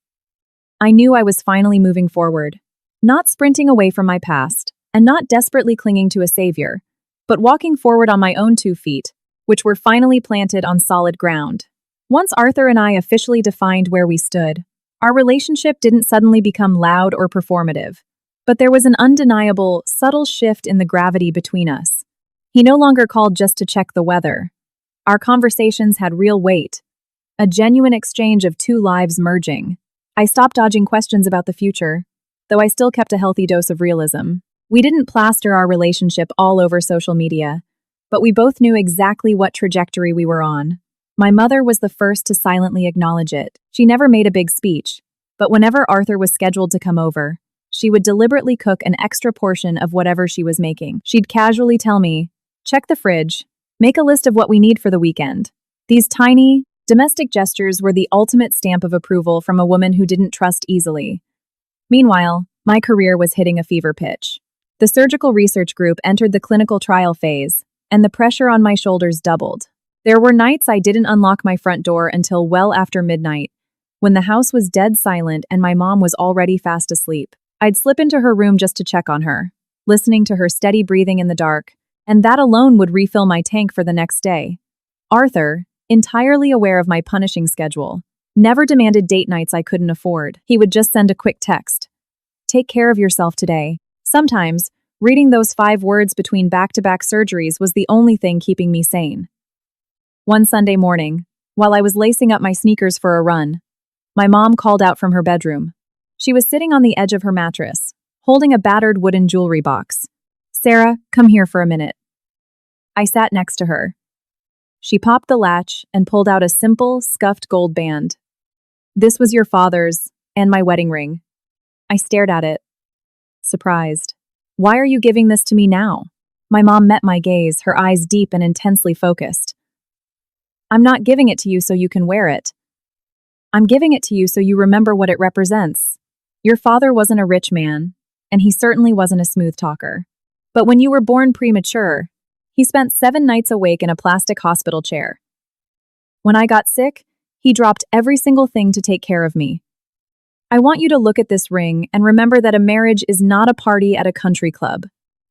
I knew I was finally moving forward, not sprinting away from my past, and not desperately clinging to a savior, but walking forward on my own 2 feet, which were finally planted on solid ground. Once Arthur and I officially defined where we stood, our relationship didn't suddenly become loud or performative, but there was an undeniable, subtle shift in the gravity between us. He no longer called just to check the weather. Our conversations had real weight, a genuine exchange of 2 lives merging. I stopped dodging questions about the future, though I still kept a healthy dose of realism. We didn't plaster our relationship all over social media, but we both knew exactly what trajectory we were on. My mother was the first to silently acknowledge it. She never made a big speech, but whenever Arthur was scheduled to come over, she would deliberately cook an extra portion of whatever she was making. She'd casually tell me, "Check the fridge, make a list of what we need for the weekend." These tiny, domestic gestures were the ultimate stamp of approval from a woman who didn't trust easily. Meanwhile, my career was hitting a fever pitch. The surgical research group entered the clinical trial phase, and the pressure on my shoulders doubled. There were nights I didn't unlock my front door until well after midnight, when the house was dead silent and my mom was already fast asleep. I'd slip into her room just to check on her, listening to her steady breathing in the dark, and that alone would refill my tank for the next day. Arthur, entirely aware of my punishing schedule, never demanded date nights I couldn't afford. He would just send a quick text. "Take care of yourself today." Sometimes, reading those 5 words between back-to-back surgeries was the only thing keeping me sane. One Sunday morning, while I was lacing up my sneakers for a run, my mom called out from her bedroom. She was sitting on the edge of her mattress, holding a battered wooden jewelry box. "Sarah, come here for a minute." I sat next to her. She popped the latch and pulled out a simple, scuffed gold band. This was your father's, and my wedding ring. I stared at it, surprised. Why are you giving this to me now? My mom met my gaze, her eyes deep and intensely focused. I'm not giving it to you so you can wear it. I'm giving it to you so you remember what it represents. Your father wasn't a rich man, and he certainly wasn't a smooth talker. But when you were born premature, he spent 7 nights awake in a plastic hospital chair. When I got sick, he dropped every single thing to take care of me. I want you to look at this ring and remember that a marriage is not a party at a country club.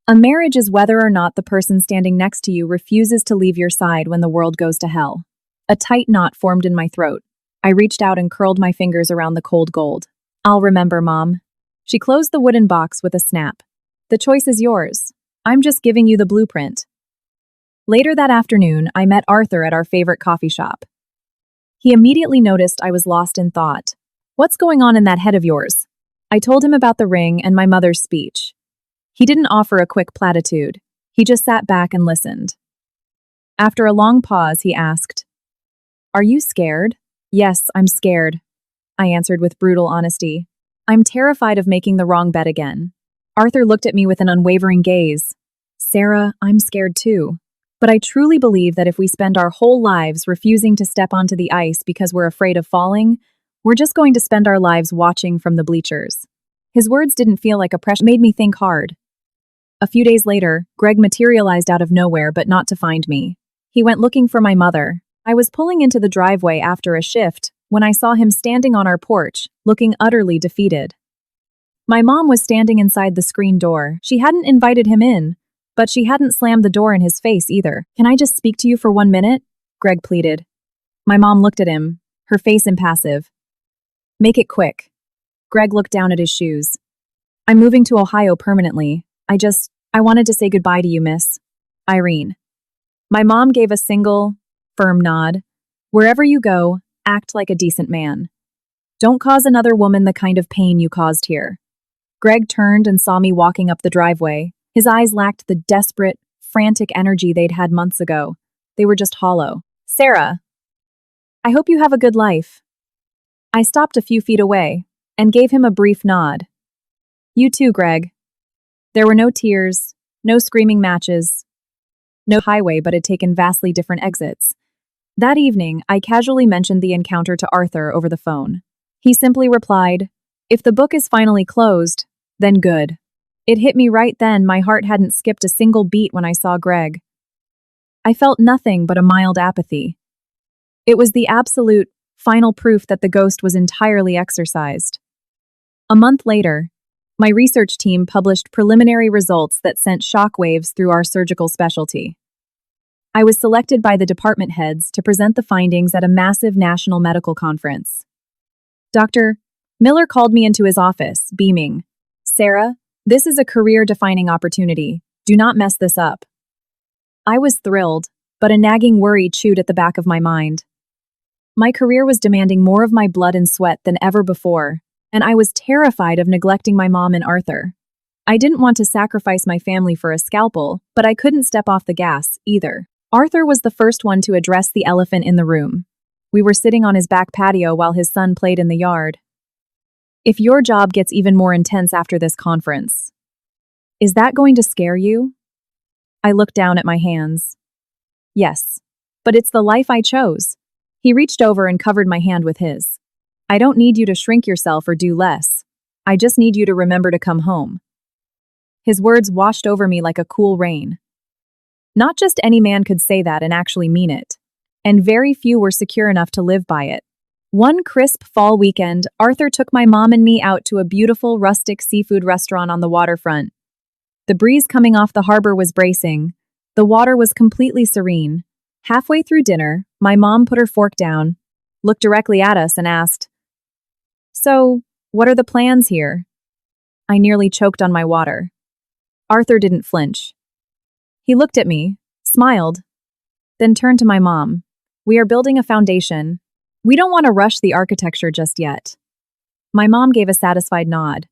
A marriage is whether or not the person standing next to you refuses to leave your side when the world goes to hell. A tight knot formed in my throat. I reached out and curled my fingers around the cold gold. I'll remember, Mom. She closed the wooden box with a snap. The choice is yours. I'm just giving you the blueprint. Later that afternoon, I met Arthur at our favorite coffee shop. He immediately noticed I was lost in thought. What's going on in that head of yours? I told him about the ring and my mother's speech. He didn't offer a quick platitude. He just sat back and listened. After a long pause, he asked, "Are you scared?" "Yes, I'm scared," I answered with brutal honesty. "I'm terrified of making the wrong bet again." Arthur looked at me with an unwavering gaze. "Sarah, I'm scared too. But I truly believe that if we spend our whole lives refusing to step onto the ice because we're afraid of falling, we're just going to spend our lives watching from the bleachers." His words didn't feel like a pressure, made me think hard. A few days later, Greg materialized out of nowhere, but not to find me. He went looking for my mother. I was pulling into the driveway after a shift when I saw him standing on our porch, looking utterly defeated. My mom was standing inside the screen door. She hadn't invited him in, but she hadn't slammed the door in his face either. "Can I just speak to you for 1 minute?" Greg pleaded. My mom looked at him, her face impassive. "Make it quick." Greg looked down at his shoes. "I'm moving to Ohio permanently. I wanted to say goodbye to you, Miss Irene." My mom gave a single, firm nod. "Wherever you go, act like a decent man. Don't cause another woman the kind of pain you caused here." Greg turned and saw me walking up the driveway. His eyes lacked the desperate, frantic energy they'd had months ago. They were just hollow. "Sarah, I hope you have a good life." I stopped a few feet away and gave him a brief nod. "You too, Greg." There were no tears, no screaming matches, no highway, but had taken vastly different exits. That evening, I casually mentioned the encounter to Arthur over the phone. He simply replied, "If the book is finally closed, then good." It hit me right then my heart hadn't skipped a single beat when I saw Greg. I felt nothing but a mild apathy. It was the absolute, final proof that the ghost was entirely exorcised. A month later, my research team published preliminary results that sent shockwaves through our surgical specialty. I was selected by the department heads to present the findings at a massive national medical conference. Dr. Miller called me into his office, beaming. "Sarah, this is a career-defining opportunity. Do not mess this up." I was thrilled, but a nagging worry chewed at the back of my mind. My career was demanding more of my blood and sweat than ever before, and I was terrified of neglecting my mom and Arthur. I didn't want to sacrifice my family for a scalpel, but I couldn't step off the gas, either. Arthur was the first one to address the elephant in the room. We were sitting on his back patio while his son played in the yard. "If your job gets even more intense after this conference, is that going to scare you?" I looked down at my hands. "Yes, but it's the life I chose." He reached over and covered my hand with his. "I don't need you to shrink yourself or do less. I just need you to remember to come home." His words washed over me like a cool rain. Not just any man could say that and actually mean it, and very few were secure enough to live by it. One crisp fall weekend, Arthur took my mom and me out to a beautiful rustic seafood restaurant on the waterfront. The breeze coming off the harbor was bracing. The water was completely serene. Halfway through dinner, my mom put her fork down, looked directly at us, and asked, "So, what are the plans here?" I nearly choked on my water. Arthur didn't flinch. He looked at me, smiled, then turned to my mom. "We are building a foundation. We don't want to rush the architecture just yet." My mom gave a satisfied nod.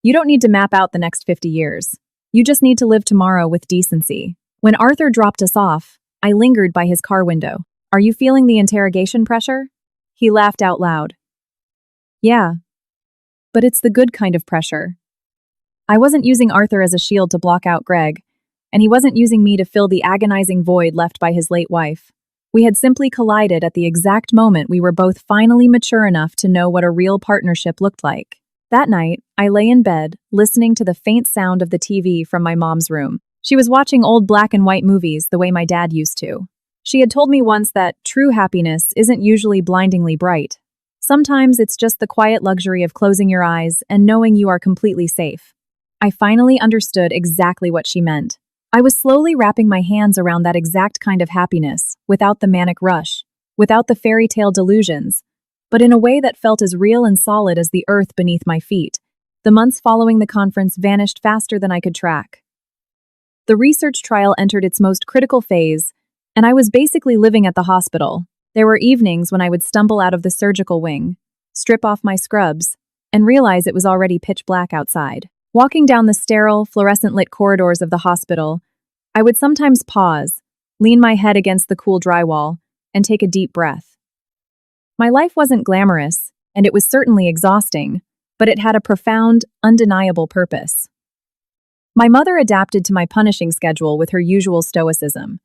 "You don't need to map out the next 50 years. You just need to live tomorrow with decency." When Arthur dropped us off, I lingered by his car window. "Are you feeling the interrogation pressure?" He laughed out loud. Yeah, but it's the good kind of pressure. I wasn't using Arthur as a shield to block out Greg, and he wasn't using me to fill the agonizing void left by his late wife. We had simply collided at the exact moment we were both finally mature enough to know what a real partnership looked like. That night, I lay in bed, listening to the faint sound of the TV from my mom's room. She was watching old black and white movies the way my dad used to. She had told me once that true happiness isn't usually blindingly bright. Sometimes it's just the quiet luxury of closing your eyes and knowing you are completely safe. I finally understood exactly what she meant. I was slowly wrapping my hands around that exact kind of happiness, without the manic rush, without the fairy tale delusions, but in a way that felt as real and solid as the earth beneath my feet. The months following the conference vanished faster than I could track. The research trial entered its most critical phase, and I was basically living at the hospital. There were evenings when I would stumble out of the surgical wing, strip off my scrubs, and realize it was already pitch black outside. Walking down the sterile, fluorescent-lit corridors of the hospital, I would sometimes pause, lean my head against the cool drywall, and take a deep breath. My life wasn't glamorous, and it was certainly exhausting, but it had a profound, undeniable purpose. My mother adapted to my punishing schedule with her usual stoicism.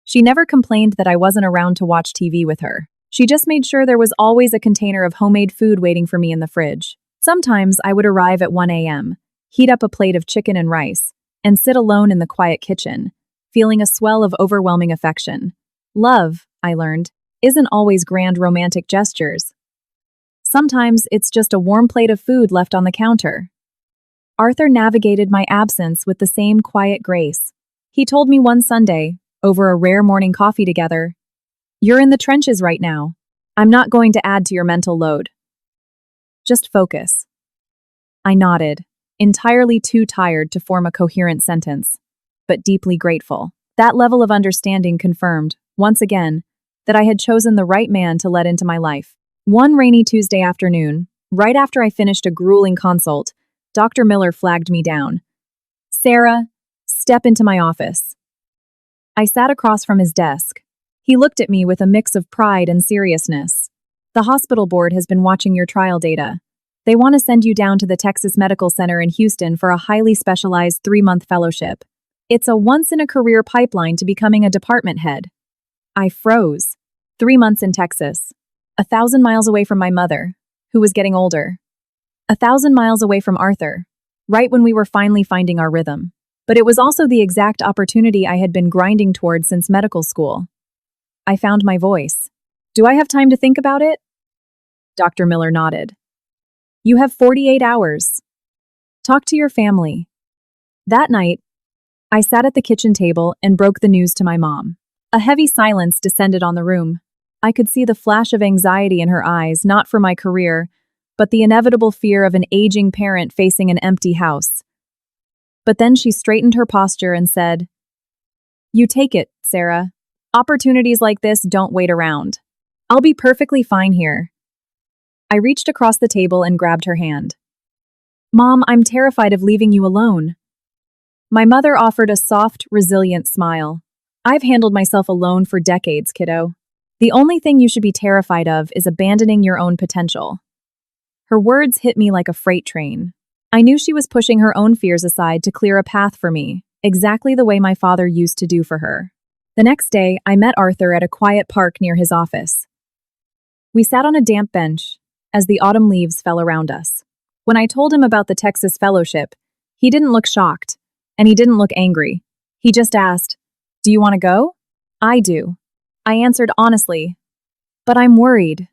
She never complained that I wasn't around to watch TV with her. She just made sure there was always a container of homemade food waiting for me in the fridge. Sometimes I would arrive at 1 a.m., heat up a plate of chicken and rice, and sit alone in the quiet kitchen, feeling a swell of overwhelming affection. Love, I learned, isn't always grand romantic gestures. Sometimes it's just a warm plate of food left on the counter. Arthur navigated my absence with the same quiet grace. He told me one Sunday, over a rare morning coffee together, "You're in the trenches right now. I'm not going to add to your mental load. Just focus." I nodded, entirely too tired to form a coherent sentence, but deeply grateful. That level of understanding confirmed, once again, that I had chosen the right man to let into my life. One rainy Tuesday afternoon, right after I finished a grueling consult, Dr. Miller flagged me down. "Sarah, step into my office." I sat across from his desk. He looked at me with a mix of pride and seriousness. "The hospital board has been watching your trial data. They want to send you down to the Texas Medical Center in Houston for a highly specialized 3-month fellowship. It's a once-in-a-career pipeline to becoming a department head." I froze. 3 months in Texas. 1,000 miles away from my mother, who was getting older. 1,000 miles away from Arthur, right when we were finally finding our rhythm. But it was also the exact opportunity I had been grinding towards since medical school. I found my voice. "Do I have time to think about it?" Dr. Miller nodded. "You have 48 hours. Talk to your family." That night, I sat at the kitchen table and broke the news to my mom. A heavy silence descended on the room. I could see the flash of anxiety in her eyes, not for my career, but the inevitable fear of an aging parent facing an empty house. But then she straightened her posture and said, "You take it, Sarah. Opportunities like this don't wait around. I'll be perfectly fine here." I reached across the table and grabbed her hand. "Mom, I'm terrified of leaving you alone." My mother offered a soft, resilient smile. "I've handled myself alone for decades, kiddo. The only thing you should be terrified of is abandoning your own potential." Her words hit me like a freight train. I knew she was pushing her own fears aside to clear a path for me, exactly the way my father used to do for her. The next day, I met Arthur at a quiet park near his office. We sat on a damp bench as the autumn leaves fell around us. When I told him about the Texas fellowship, he didn't look shocked, and he didn't look angry. He just asked, "Do you want to go?" "I do." I answered honestly, "But I'm worried."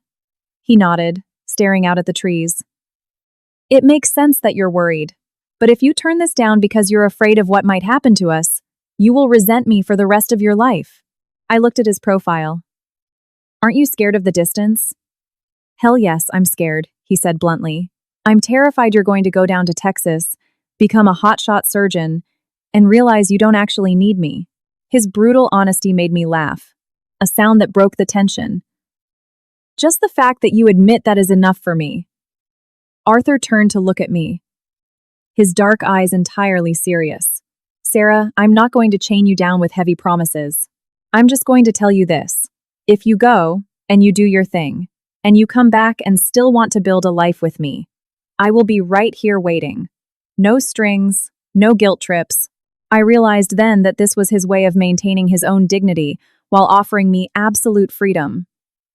He nodded, staring out at the trees. "It makes sense that you're worried, but if you turn this down because you're afraid of what might happen to us, you will resent me for the rest of your life." I looked at his profile. "Aren't you scared of the distance?" "Hell yes, I'm scared," he said bluntly. "I'm terrified you're going to go down to Texas, become a hotshot surgeon, and realize you don't actually need me." His brutal honesty made me laugh, a sound that broke the tension. "Just the fact that you admit that is enough for me." Arthur turned to look at me, his dark eyes entirely serious. "Sarah, I'm not going to chain you down with heavy promises. I'm just going to tell you this. If you go, and you do your thing, and you come back and still want to build a life with me. I will be right here waiting. No strings, no guilt trips. I realized then that this was his way of maintaining his own dignity while offering me absolute freedom.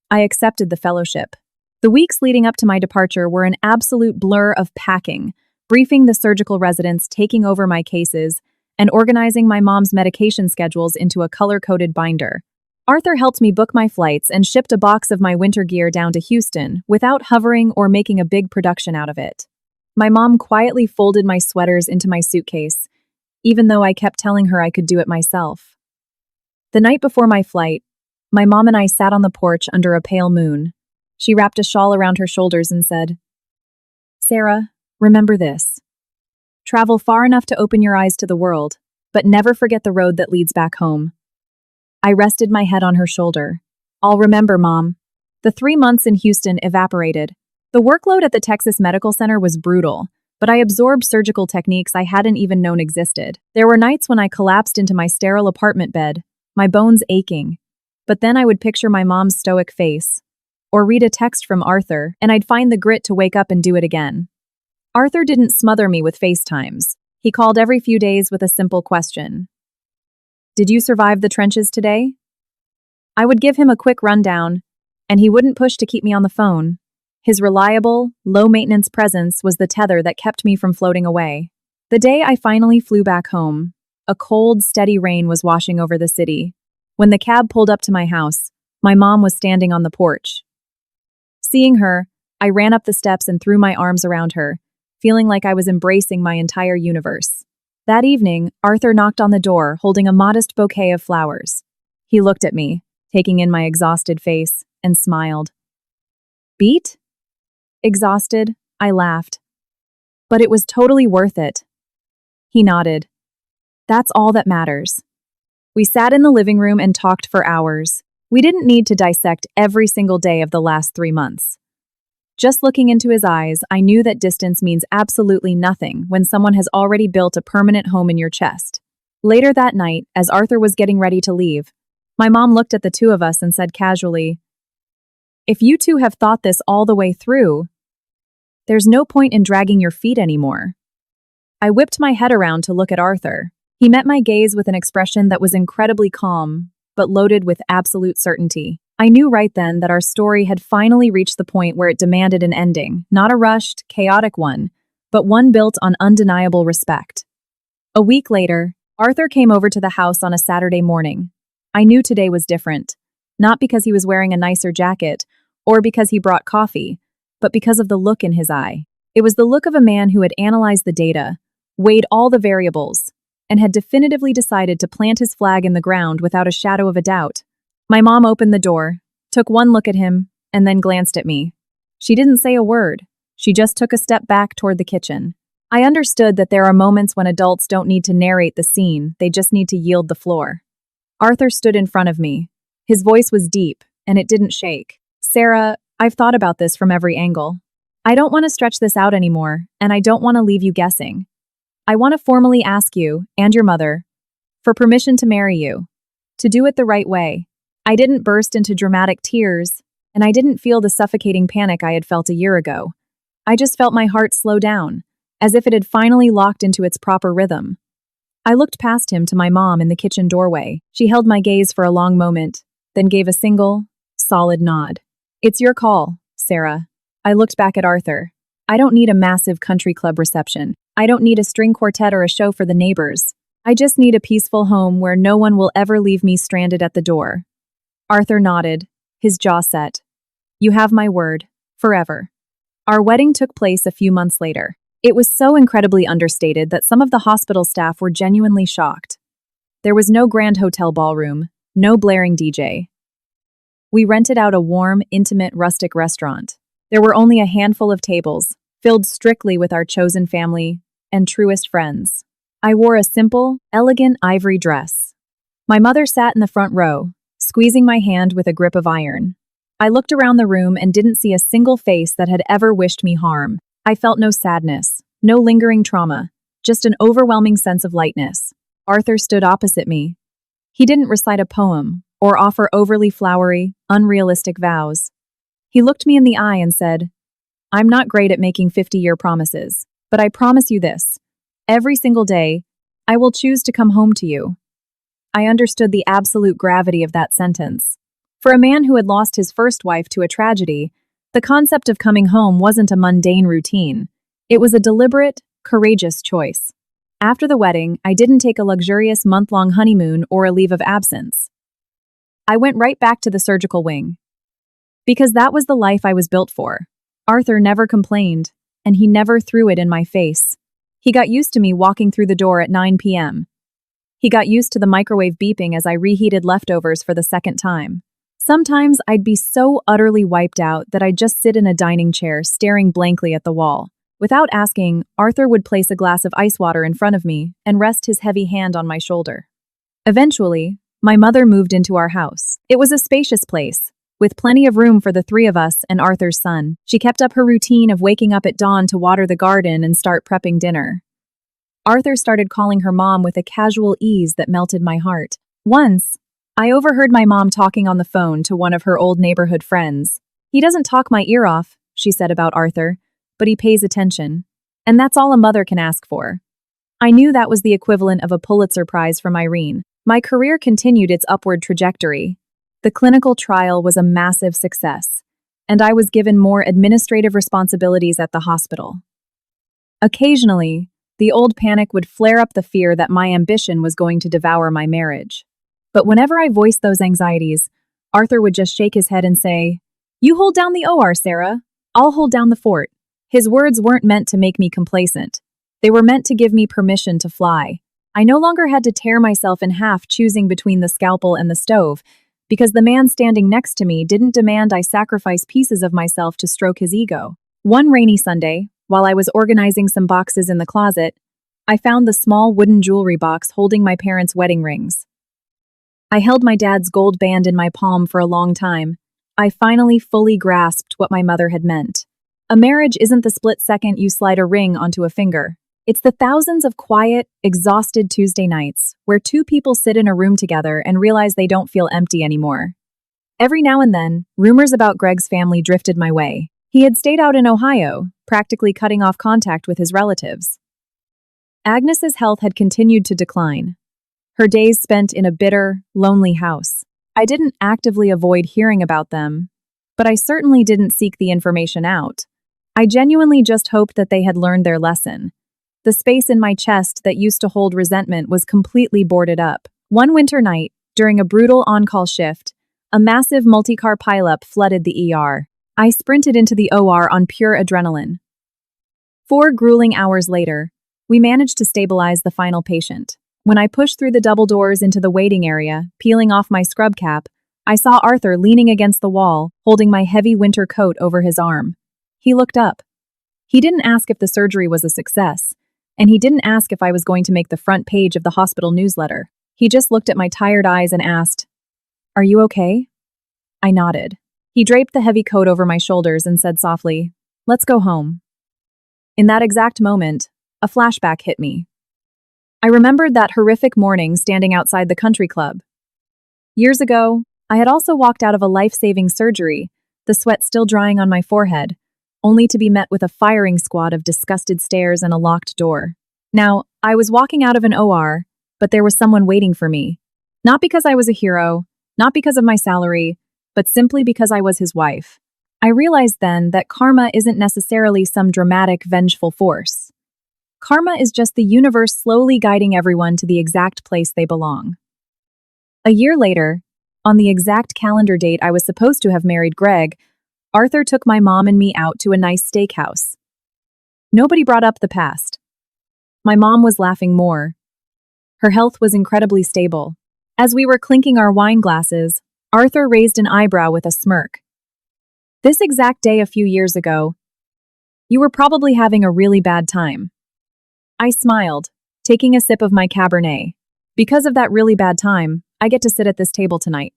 I accepted the fellowship. The weeks leading up to my departure were an absolute blur of packing, briefing the surgical residents, taking over my cases, and organizing my mom's medication schedules into a color-coded binder. Arthur helped me book my flights and shipped a box of my winter gear down to Houston without hovering or making a big production out of it. My mom quietly folded my sweaters into my suitcase, even though I kept telling her I could do it myself. The night before my flight, my mom and I sat on the porch under a pale moon. She wrapped a shawl around her shoulders and said, "Sarah, remember this. Travel far enough to open your eyes to the world, but never forget the road that leads back home." I rested my head on her shoulder. "I'll remember, Mom." The 3 months in Houston evaporated. The workload at the Texas Medical Center was brutal, but I absorbed surgical techniques I hadn't even known existed. There were nights when I collapsed into my sterile apartment bed, my bones aching. But then I would picture my mom's stoic face, or read a text from Arthur, and I'd find the grit to wake up and do it again. Arthur didn't smother me with FaceTimes. He called every few days with a simple question. "Did you survive the trenches today?" I would give him a quick rundown, and he wouldn't push to keep me on the phone. His reliable, low-maintenance presence was the tether that kept me from floating away. The day I finally flew back home, a cold, steady rain was washing over the city. When the cab pulled up to my house, my mom was standing on the porch. Seeing her, I ran up the steps and threw my arms around her, feeling like I was embracing my entire universe. That evening, Arthur knocked on the door, holding a modest bouquet of flowers. He looked at me, taking in my exhausted face, and smiled. "Beat?" "Exhausted," I laughed. "But it was totally worth it." He nodded. "That's all that matters." We sat in the living room and talked for hours. We didn't need to dissect every single day of the last 3 months. Just looking into his eyes, I knew that distance means absolutely nothing when someone has already built a permanent home in your chest. Later that night, as Arthur was getting ready to leave, my mom looked at the two of us and said casually, "If you two have thought this all the way through, there's no point in dragging your feet anymore." I whipped my head around to look at Arthur. He met my gaze with an expression that was incredibly calm, but loaded with absolute certainty. I knew right then that our story had finally reached the point where it demanded an ending, not a rushed, chaotic one, but one built on undeniable respect. A week later, Arthur came over to the house on a Saturday morning. I knew today was different, not because he was wearing a nicer jacket or because he brought coffee, but because of the look in his eye. It was the look of a man who had analyzed the data, weighed all the variables, and had definitively decided to plant his flag in the ground without a shadow of a doubt. My mom opened the door, took one look at him, and then glanced at me. She didn't say a word. She just took a step back toward the kitchen. I understood that there are moments when adults don't need to narrate the scene, they just need to yield the floor. Arthur stood in front of me. His voice was deep, and it didn't shake. "Sarah, I've thought about this from every angle. I don't want to stretch this out anymore, and I don't want to leave you guessing. I want to formally ask you, and your mother, for permission to marry you. To do it the right way." I didn't burst into dramatic tears, and I didn't feel the suffocating panic I had felt a year ago. I just felt my heart slow down, as if it had finally locked into its proper rhythm. I looked past him to my mom in the kitchen doorway. She held my gaze for a long moment, then gave a single, solid nod. "It's your call, Sarah." I looked back at Arthur. I don't need a massive country club reception. I don't need a string quartet or a show for the neighbors. I just need a peaceful home where no one will ever leave me stranded at the door. Arthur nodded, his jaw set. "You have my word, forever." Our wedding took place a few months later. It was so incredibly understated that some of the hospital staff were genuinely shocked. There was no grand hotel ballroom, no blaring DJ. We rented out a warm, intimate, rustic restaurant. There were only a handful of tables, filled strictly with our chosen family and truest friends. I wore a simple, elegant ivory dress. My mother sat in the front row, squeezing my hand with a grip of iron. I looked around the room and didn't see a single face that had ever wished me harm. I felt no sadness, no lingering trauma, just an overwhelming sense of lightness. Arthur stood opposite me. He didn't recite a poem or offer overly flowery, unrealistic vows. He looked me in the eye and said, "I'm not great at making 50-year promises, but I promise you this. Every single day, I will choose to come home to you." I understood the absolute gravity of that sentence. For a man who had lost his first wife to a tragedy, the concept of coming home wasn't a mundane routine. It was a deliberate, courageous choice. After the wedding, I didn't take a luxurious month-long honeymoon or a leave of absence. I went right back to the surgical wing. Because that was the life I was built for. Arthur never complained, and he never threw it in my face. He got used to me walking through the door at 9 p.m. He got used to the microwave beeping as I reheated leftovers for the second time. Sometimes I'd be so utterly wiped out that I'd just sit in a dining chair staring blankly at the wall. Without asking, Arthur would place a glass of ice water in front of me and rest his heavy hand on my shoulder. Eventually, my mother moved into our house. It was a spacious place, with plenty of room for the three of us and Arthur's son. She kept up her routine of waking up at dawn to water the garden and start prepping dinner. Arthur started calling her mom with a casual ease that melted my heart. Once, I overheard my mom talking on the phone to one of her old neighborhood friends. "He doesn't talk my ear off," she said about Arthur, "but he pays attention. And that's all a mother can ask for." I knew that was the equivalent of a Pulitzer Prize from Irene. My career continued its upward trajectory. The clinical trial was a massive success, and I was given more administrative responsibilities at the hospital. Occasionally, the old panic would flare up the fear that my ambition was going to devour my marriage. But whenever I voiced those anxieties, Arthur would just shake his head and say, "You hold down the OR, Sarah. I'll hold down the fort." His words weren't meant to make me complacent. They were meant to give me permission to fly. I no longer had to tear myself in half choosing between the scalpel and the stove, because the man standing next to me didn't demand I sacrifice pieces of myself to stroke his ego. One rainy Sunday, while I was organizing some boxes in the closet, I found the small wooden jewelry box holding my parents' wedding rings. I held my dad's gold band in my palm for a long time. I finally fully grasped what my mother had meant. A marriage isn't the split second you slide a ring onto a finger. It's the thousands of quiet, exhausted Tuesday nights where two people sit in a room together and realize they don't feel empty anymore. Every now and then, rumors about Greg's family drifted my way. He had stayed out in Ohio, practically cutting off contact with his relatives. Agnes's health had continued to decline. Her days spent in a bitter, lonely house. I didn't actively avoid hearing about them, but I certainly didn't seek the information out. I genuinely just hoped that they had learned their lesson. The space in my chest that used to hold resentment was completely boarded up. One winter night, during a brutal on-call shift, a massive multi-car pileup flooded the ER. I sprinted into the OR on pure adrenaline. 4 grueling hours later, we managed to stabilize the final patient. When I pushed through the double doors into the waiting area, peeling off my scrub cap, I saw Arthur leaning against the wall, holding my heavy winter coat over his arm. He looked up. He didn't ask if the surgery was a success, and he didn't ask if I was going to make the front page of the hospital newsletter. He just looked at my tired eyes and asked, "Are you okay?" I nodded. He draped the heavy coat over my shoulders and said softly, "Let's go home." In that exact moment, a flashback hit me. I remembered that horrific morning standing outside the country club. Years ago, I had also walked out of a life-saving surgery, the sweat still drying on my forehead, only to be met with a firing squad of disgusted stares and a locked door. Now, I was walking out of an OR, but there was someone waiting for me. Not because I was a hero, not because of my salary, but simply because I was his wife. I realized then that karma isn't necessarily some dramatic, vengeful force. Karma is just the universe slowly guiding everyone to the exact place they belong. A year later, on the exact calendar date I was supposed to have married Greg, Arthur took my mom and me out to a nice steakhouse. Nobody brought up the past. My mom was laughing more. Her health was incredibly stable. As we were clinking our wine glasses, Arthur raised an eyebrow with a smirk. "This exact day a few years ago, you were probably having a really bad time." I smiled, taking a sip of my Cabernet. Because of that really bad time, I get to sit at this table tonight.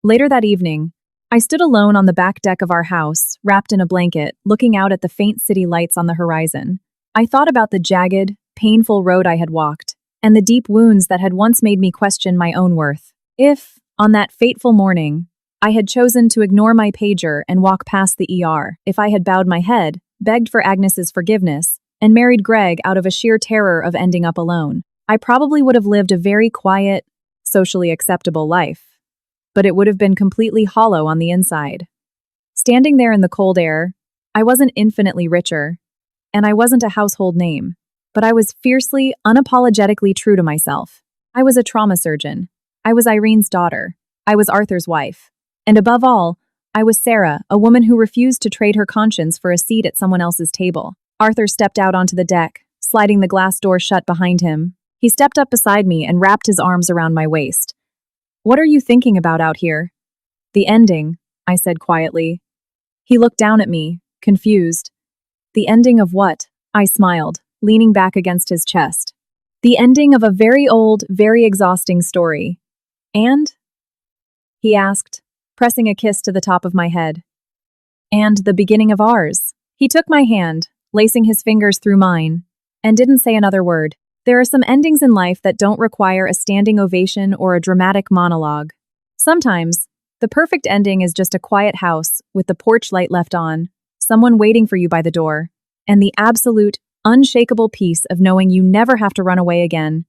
Later that evening, I stood alone on the back deck of our house, wrapped in a blanket, looking out at the faint city lights on the horizon. I thought about the jagged, painful road I had walked, and the deep wounds that had once made me question my own worth. If, on that fateful morning, I had chosen to ignore my pager and walk past the ER. If I had bowed my head, begged for Agnes's forgiveness, and married Greg out of a sheer terror of ending up alone, I probably would have lived a very quiet, socially acceptable life. But it would have been completely hollow on the inside. Standing there in the cold air, I wasn't infinitely richer, and I wasn't a household name, but I was fiercely, unapologetically true to myself. I was a trauma surgeon. I was Irene's daughter. I was Arthur's wife. And above all, I was Sarah, a woman who refused to trade her conscience for a seat at someone else's table. Arthur stepped out onto the deck, sliding the glass door shut behind him. He stepped up beside me and wrapped his arms around my waist. "What are you thinking about out here?" "The ending," I said quietly. He looked down at me, confused. "The ending of what?" I smiled, leaning back against his chest. "The ending of a very old, very exhausting story." "And?" he asked, pressing a kiss to the top of my head. "And the beginning of ours." He took my hand, lacing his fingers through mine, and didn't say another word. There are some endings in life that don't require a standing ovation or a dramatic monologue. Sometimes, the perfect ending is just a quiet house with the porch light left on, someone waiting for you by the door, and the absolute, unshakable peace of knowing you never have to run away again,